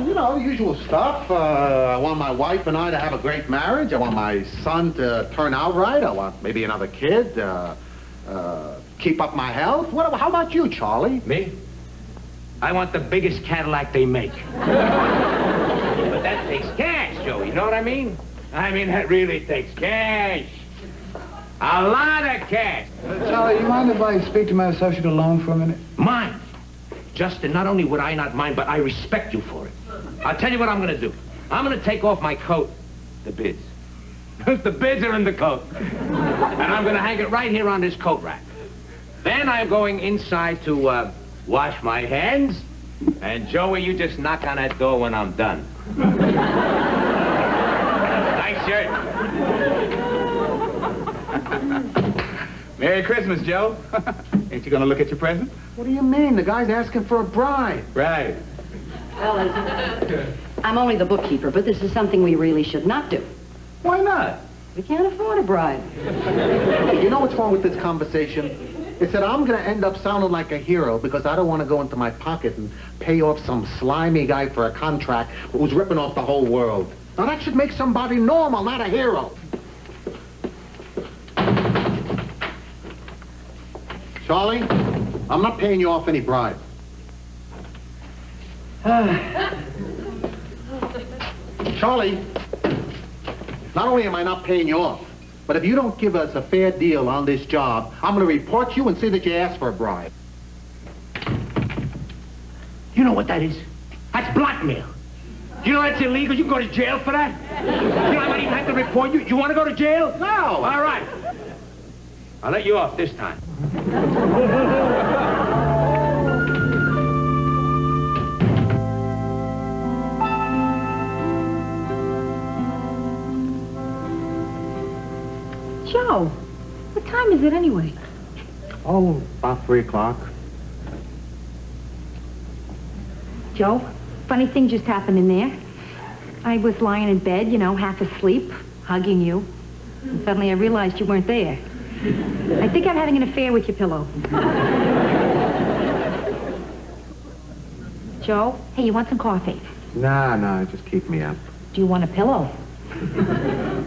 you know, usual stuff. I want my wife and I to have a great marriage. I want my son to turn out right. I want maybe another kid. Keep up my health. How about you, Charlie? Me? I want the biggest Cadillac they make. But that takes cash, Joe. You know what I mean? I mean, that really takes cash. A lot of cash. Charlie, you mind if I speak to my associate alone for a minute? Mind. Justin, not only would I not mind, but I respect you for it. I'll tell you what I'm going to do. I'm going to take off my coat, the bids. The bids are in the coat. And I'm going to hang it right here on this coat rack. Then I'm going inside to wash my hands. And Joey, you just knock on that door when I'm done. Nice shirt. Merry Christmas, Joe. Ain't you gonna look at your present? What do you mean? The guy's asking for a bride. Right. Fellas, I'm only the bookkeeper, but this is something we really should not do. Why not? We can't afford a bride. Hey, you know what's wrong with this conversation? It's that I'm going to end up sounding like a hero because I don't want to go into my pocket and pay off some slimy guy for a contract who's ripping off the whole world. Now, that should make somebody normal, not a hero. Charlie, I'm not paying you off any bribe. Charlie, not only am I not paying you off, but if you don't give us a fair deal on this job, I'm going to report you and say that you asked for a bribe. You know what that is? That's blackmail. You know that's illegal? You can go to jail for that. You know I might even have to report you. You want to go to jail? No. All right. I'll let you off this time. Joe, what time is it anyway? Oh, about 3 o'clock. Joe, funny thing just happened in there. I was lying in bed, you know, half asleep, hugging you. And suddenly I realized you weren't there. I think I'm having an affair with your pillow. Joe, hey, you want some coffee? Nah, just keep me up. Do you want a pillow?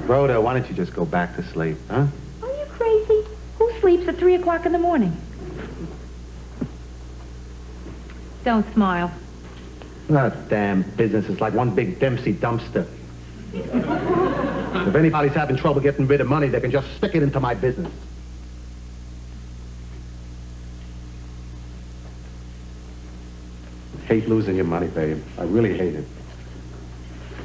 Rhoda, why don't you just go back to sleep, huh? Are you crazy? Who sleeps at 3 o'clock in the morning? Don't smile. That damn business is like one big Dempsey dumpster. If anybody's having trouble getting rid of money, they can just stick it into my business. Hate losing your money, babe. I really hate it.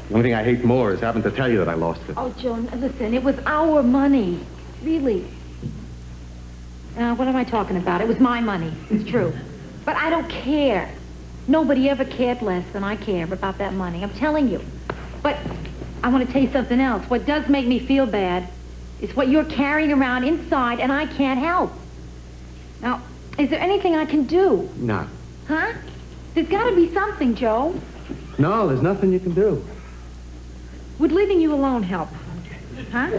The only thing I hate more is having to tell you that I lost it. Oh, Joe, listen, it was our money. Really. What am I talking about? It was my money. It's true. But I don't care. Nobody ever cared less than I care about that money. I'm telling you. But I want to tell you something else. What does make me feel bad is what you're carrying around inside, and I can't help. Now, is there anything I can do? No. Huh? There's got to be something, Joe. No, there's nothing you can do. Would leaving you alone help? Huh?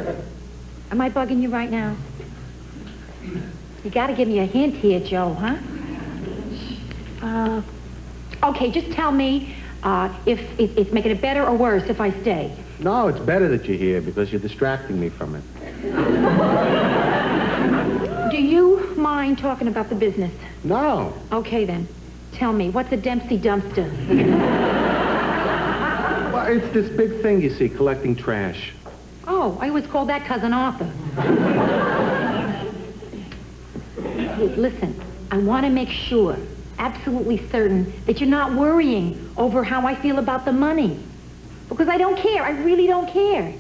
Am I bugging you right now? You got to give me a hint here, Joe, huh? Okay, just tell me if it's making it better or worse if I stay. No, it's better that you're here because you're distracting me from it. Do you mind talking about the business? No. Okay, then. Tell me, what's a Dempsey dumpster? Well, it's this big thing, you see, collecting trash. Oh, I always called that Cousin Arthur. Hey, listen, I want to make sure, absolutely certain, that you're not worrying over how I feel about the money. Because I don't care. I really don't care.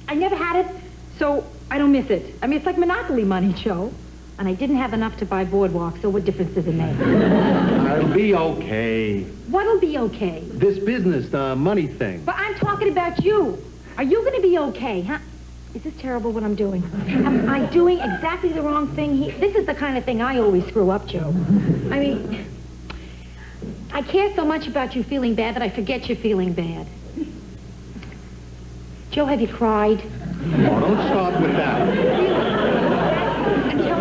I never had it, so I don't miss it. I mean, it's like Monopoly money, Joe. And I didn't have enough to buy Boardwalk, so what difference does it make? I'll be okay. What'll be okay? This business, the money thing. But I'm talking about you. Are you going to be okay, huh? Is this terrible what I'm doing? Am I doing exactly the wrong thing here? This is the kind of thing I always screw up, Joe. I mean, I care so much about you feeling bad that I forget you're feeling bad. Joe, have you cried? Oh, don't start with that.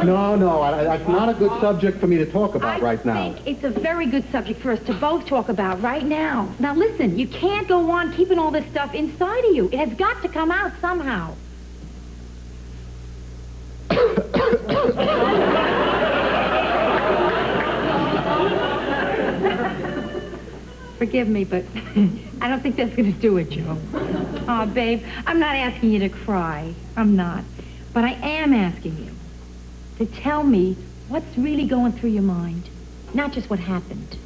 No, that's not a good subject for me to talk about right now. I think it's a very good subject for us to both talk about right now. Now, listen, you can't go on keeping all this stuff inside of you. It has got to come out somehow. Forgive me, but I don't think that's going to do it, Joe. Oh, babe, I'm not asking you to cry. I'm not. But I am asking you to tell me what's really going through your mind, not just what happened.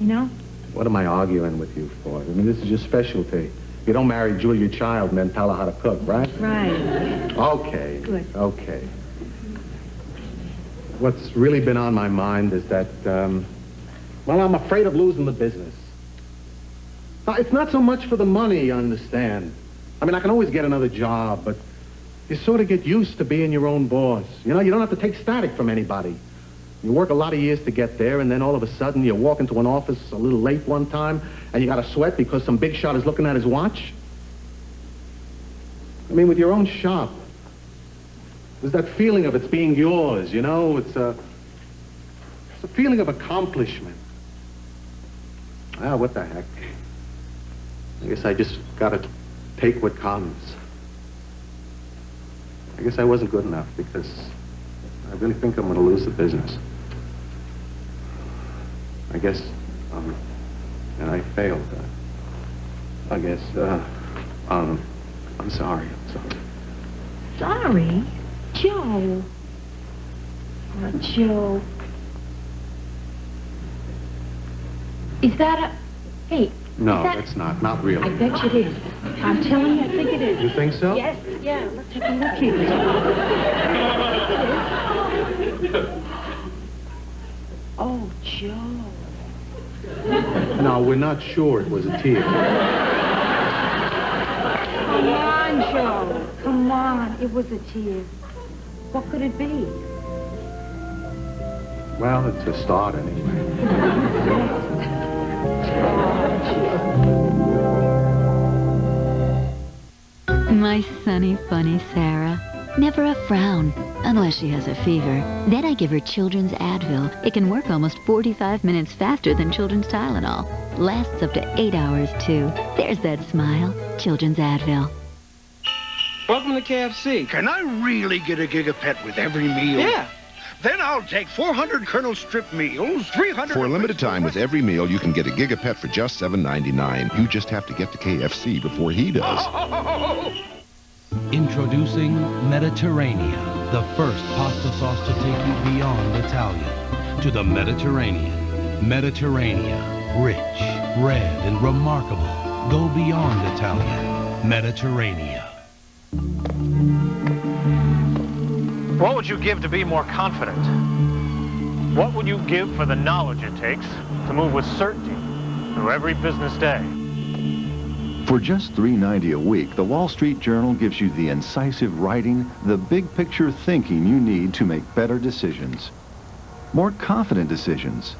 You know? What am I arguing with you for? I mean, this is your specialty. You don't marry Julia Child and then tell her how to cook, right? Right. Okay. Good. Okay. What's really been on my mind is that, well, I'm afraid of losing the business. It's not so much for the money, you understand. I mean, I can always get another job, but you sort of get used to being your own boss. You know, you don't have to take static from anybody. You work a lot of years to get there, and then all of a sudden you walk into an office a little late one time, and you got to sweat because some big shot is looking at his watch. I mean, with your own shop, there's that feeling of it's being yours, you know? It's a feeling of accomplishment. Ah, what the heck. I guess I just got to take what comes. I guess I wasn't good enough because I really think I'm going to lose the business. I guess, and I failed. I guess, I'm sorry. Sorry? Joe. Oh, Joe. Is that a... Hey. No, that's not. Not really. I bet you it is. I'm telling you, I think it is. You think so? Yes, yeah. Let's take a look here. Oh, Joe. No, we're not sure it was a tear. Come on, Joe. Come on. It was a tear. What could it be? Well, it's a start anyway. My sunny, funny Sarah. Never a frown, unless she has a fever. Then I give her Children's Advil. It can work almost 45 minutes faster than Children's Tylenol. Lasts up to 8 hours, too. There's that smile. Children's Advil. Welcome to KFC. Can I really get a gigapet with every meal? Yeah. Then I'll take 400 Colonel Strip meals, 300... For a limited time with every meal, you can get a gigapet for just $7.99. You just have to get to KFC before he does. Introducing Mediterranean, the first pasta sauce to take you beyond Italian to the Mediterranean. Mediterranean, rich, red, and remarkable. Go beyond Italian. Mediterranean. What would you give to be more confident? What would you give for the knowledge it takes to move with certainty through every business day? For just $3.90 a week, the Wall Street Journal gives you the incisive writing, the big picture thinking you need to make better decisions. More confident decisions.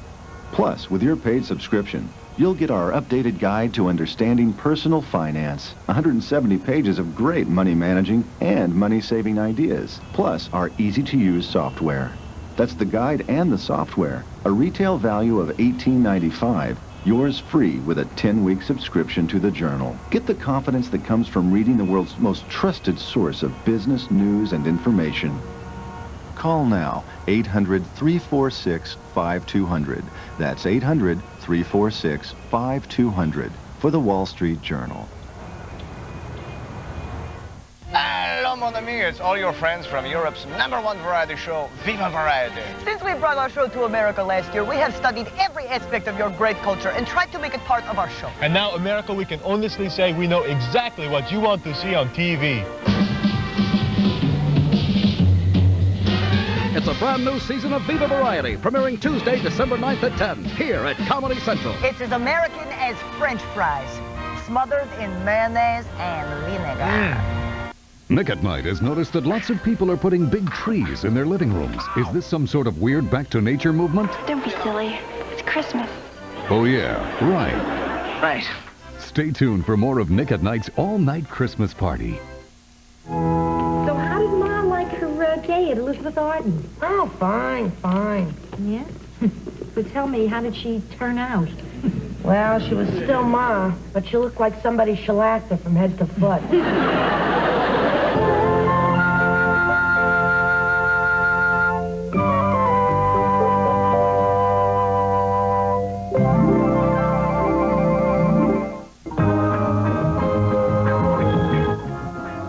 Plus, with your paid subscription, you'll get our updated guide to understanding personal finance. 170 pages of great money managing and money saving ideas. Plus, our easy-to-use software. That's the guide and the software. A retail value of $18.95. Yours free with a 10-week subscription to the Journal. Get the confidence that comes from reading the world's most trusted source of business, news, and information. Call now, 800-346-5200. That's 800-346-5200 for the Wall Street Journal. Hello, mon ami. It's all your friends from Europe's #1 variety show, Viva Variety. Since we brought our show to America last year, we have studied every aspect of your great culture and tried to make it part of our show. And now, America, we can honestly say we know exactly what you want to see on TV. It's a brand new season of Viva Variety, premiering Tuesday, December 9th at 10, here at Comedy Central. It's as American as French fries, smothered in mayonnaise and vinegar. Nick at Night has noticed that lots of people are putting big trees in their living rooms. Is this some sort of weird back-to-nature movement? Don't be silly. It's Christmas. Oh, yeah, right. Right. Stay tuned for more of Nick at Night's all-night Christmas party. So how did Mom like her day at Elizabeth Arden? Oh, fine. Yeah? So tell me, how did she turn out? Well, she was still Ma, but she looked like somebody shellacked her from head to foot.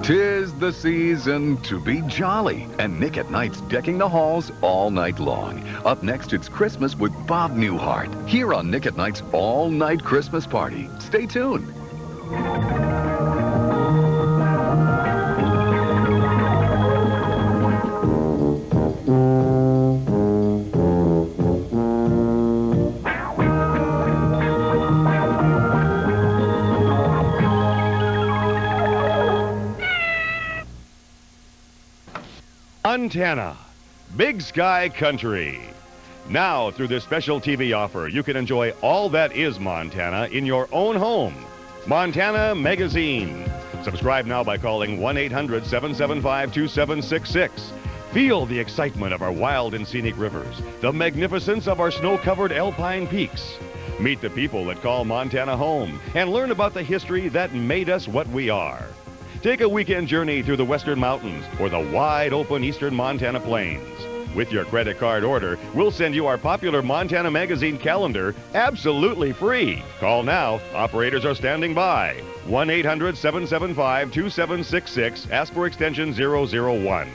Tis the season to be jolly, and Nick at Night's decking the halls all night long. Up next, it's Christmas with Bob Newhart, here on Nick at Night's all-night Christmas party. Stay tuned. Montana, Big Sky Country. Now, through this special TV offer, you can enjoy all that is Montana in your own home. Montana Magazine. Subscribe now by calling 1-800-775-2766. Feel the excitement of our wild and scenic rivers, the magnificence of our snow-covered alpine peaks. Meet the people that call Montana home and learn about the history that made us what we are. Take a weekend journey through the western mountains or the wide-open eastern Montana plains. With your credit card order, we'll send you our popular Montana Magazine calendar absolutely free. Call now. Operators are standing by. 1-800-775-2766. Ask for extension 001.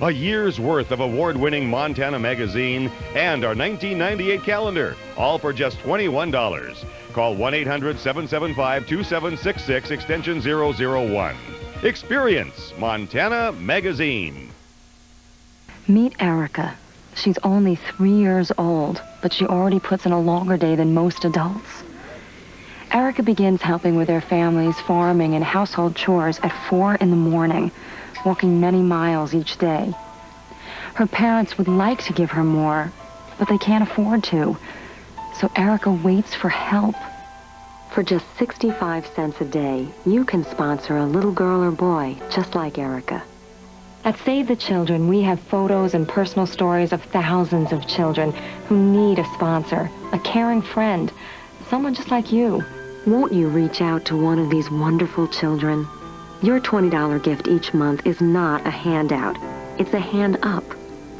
A year's worth of award-winning Montana Magazine and our 1998 calendar, all for just $21. Call 1-800-775-2766, extension 001. Experience Montana Magazine. Meet Erica. She's only 3 years old, but she already puts in a longer day than most adults. Erica begins helping with their family's farming and household chores at 4 in the morning, walking many miles each day. Her parents would like to give her more, but they can't afford to, so Erica waits for help. For just 65 cents a day, you can sponsor a little girl or boy just like Erica. At Save the Children, we have photos and personal stories of thousands of children who need a sponsor, a caring friend, someone just like you. Won't you reach out to one of these wonderful children? Your $20 gift each month is not a handout. It's a hand up.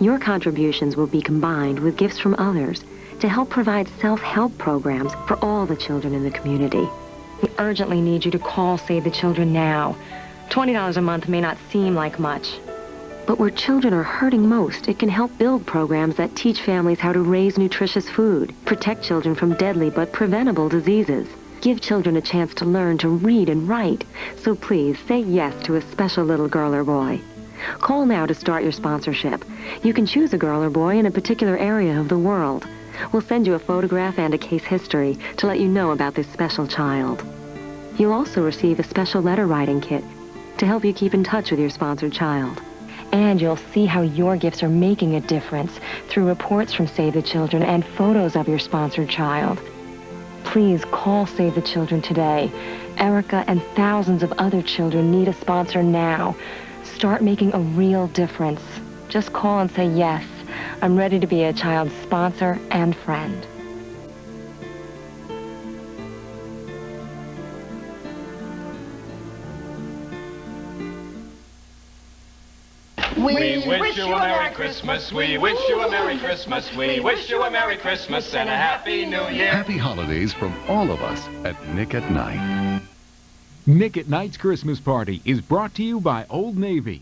Your contributions will be combined with gifts from others to help provide self-help programs for all the children in the community. We urgently need you to call Save the Children now. $20 a month may not seem like much, but where children are hurting most, it can help build programs that teach families how to raise nutritious food, protect children from deadly but preventable diseases, give children a chance to learn to read and write. So please say yes to a special little girl or boy. Call now to start your sponsorship. You can choose a girl or boy in a particular area of the world. We'll send you a photograph and a case history to let you know about this special child. You'll also receive a special letter writing kit to help you keep in touch with your sponsored child. And you'll see how your gifts are making a difference through reports from Save the Children and photos of your sponsored child. Please call Save the Children today. Erica and thousands of other children need a sponsor now. Start making a real difference. Just call and say yes. I'm ready to be a child's sponsor and friend. We wish you a Merry Christmas. We wish you a Merry Christmas. We wish you a Merry Christmas and a Happy New Year. Happy holidays from all of us at Nick at Night. Nick at Night's Christmas Party is brought to you by Old Navy.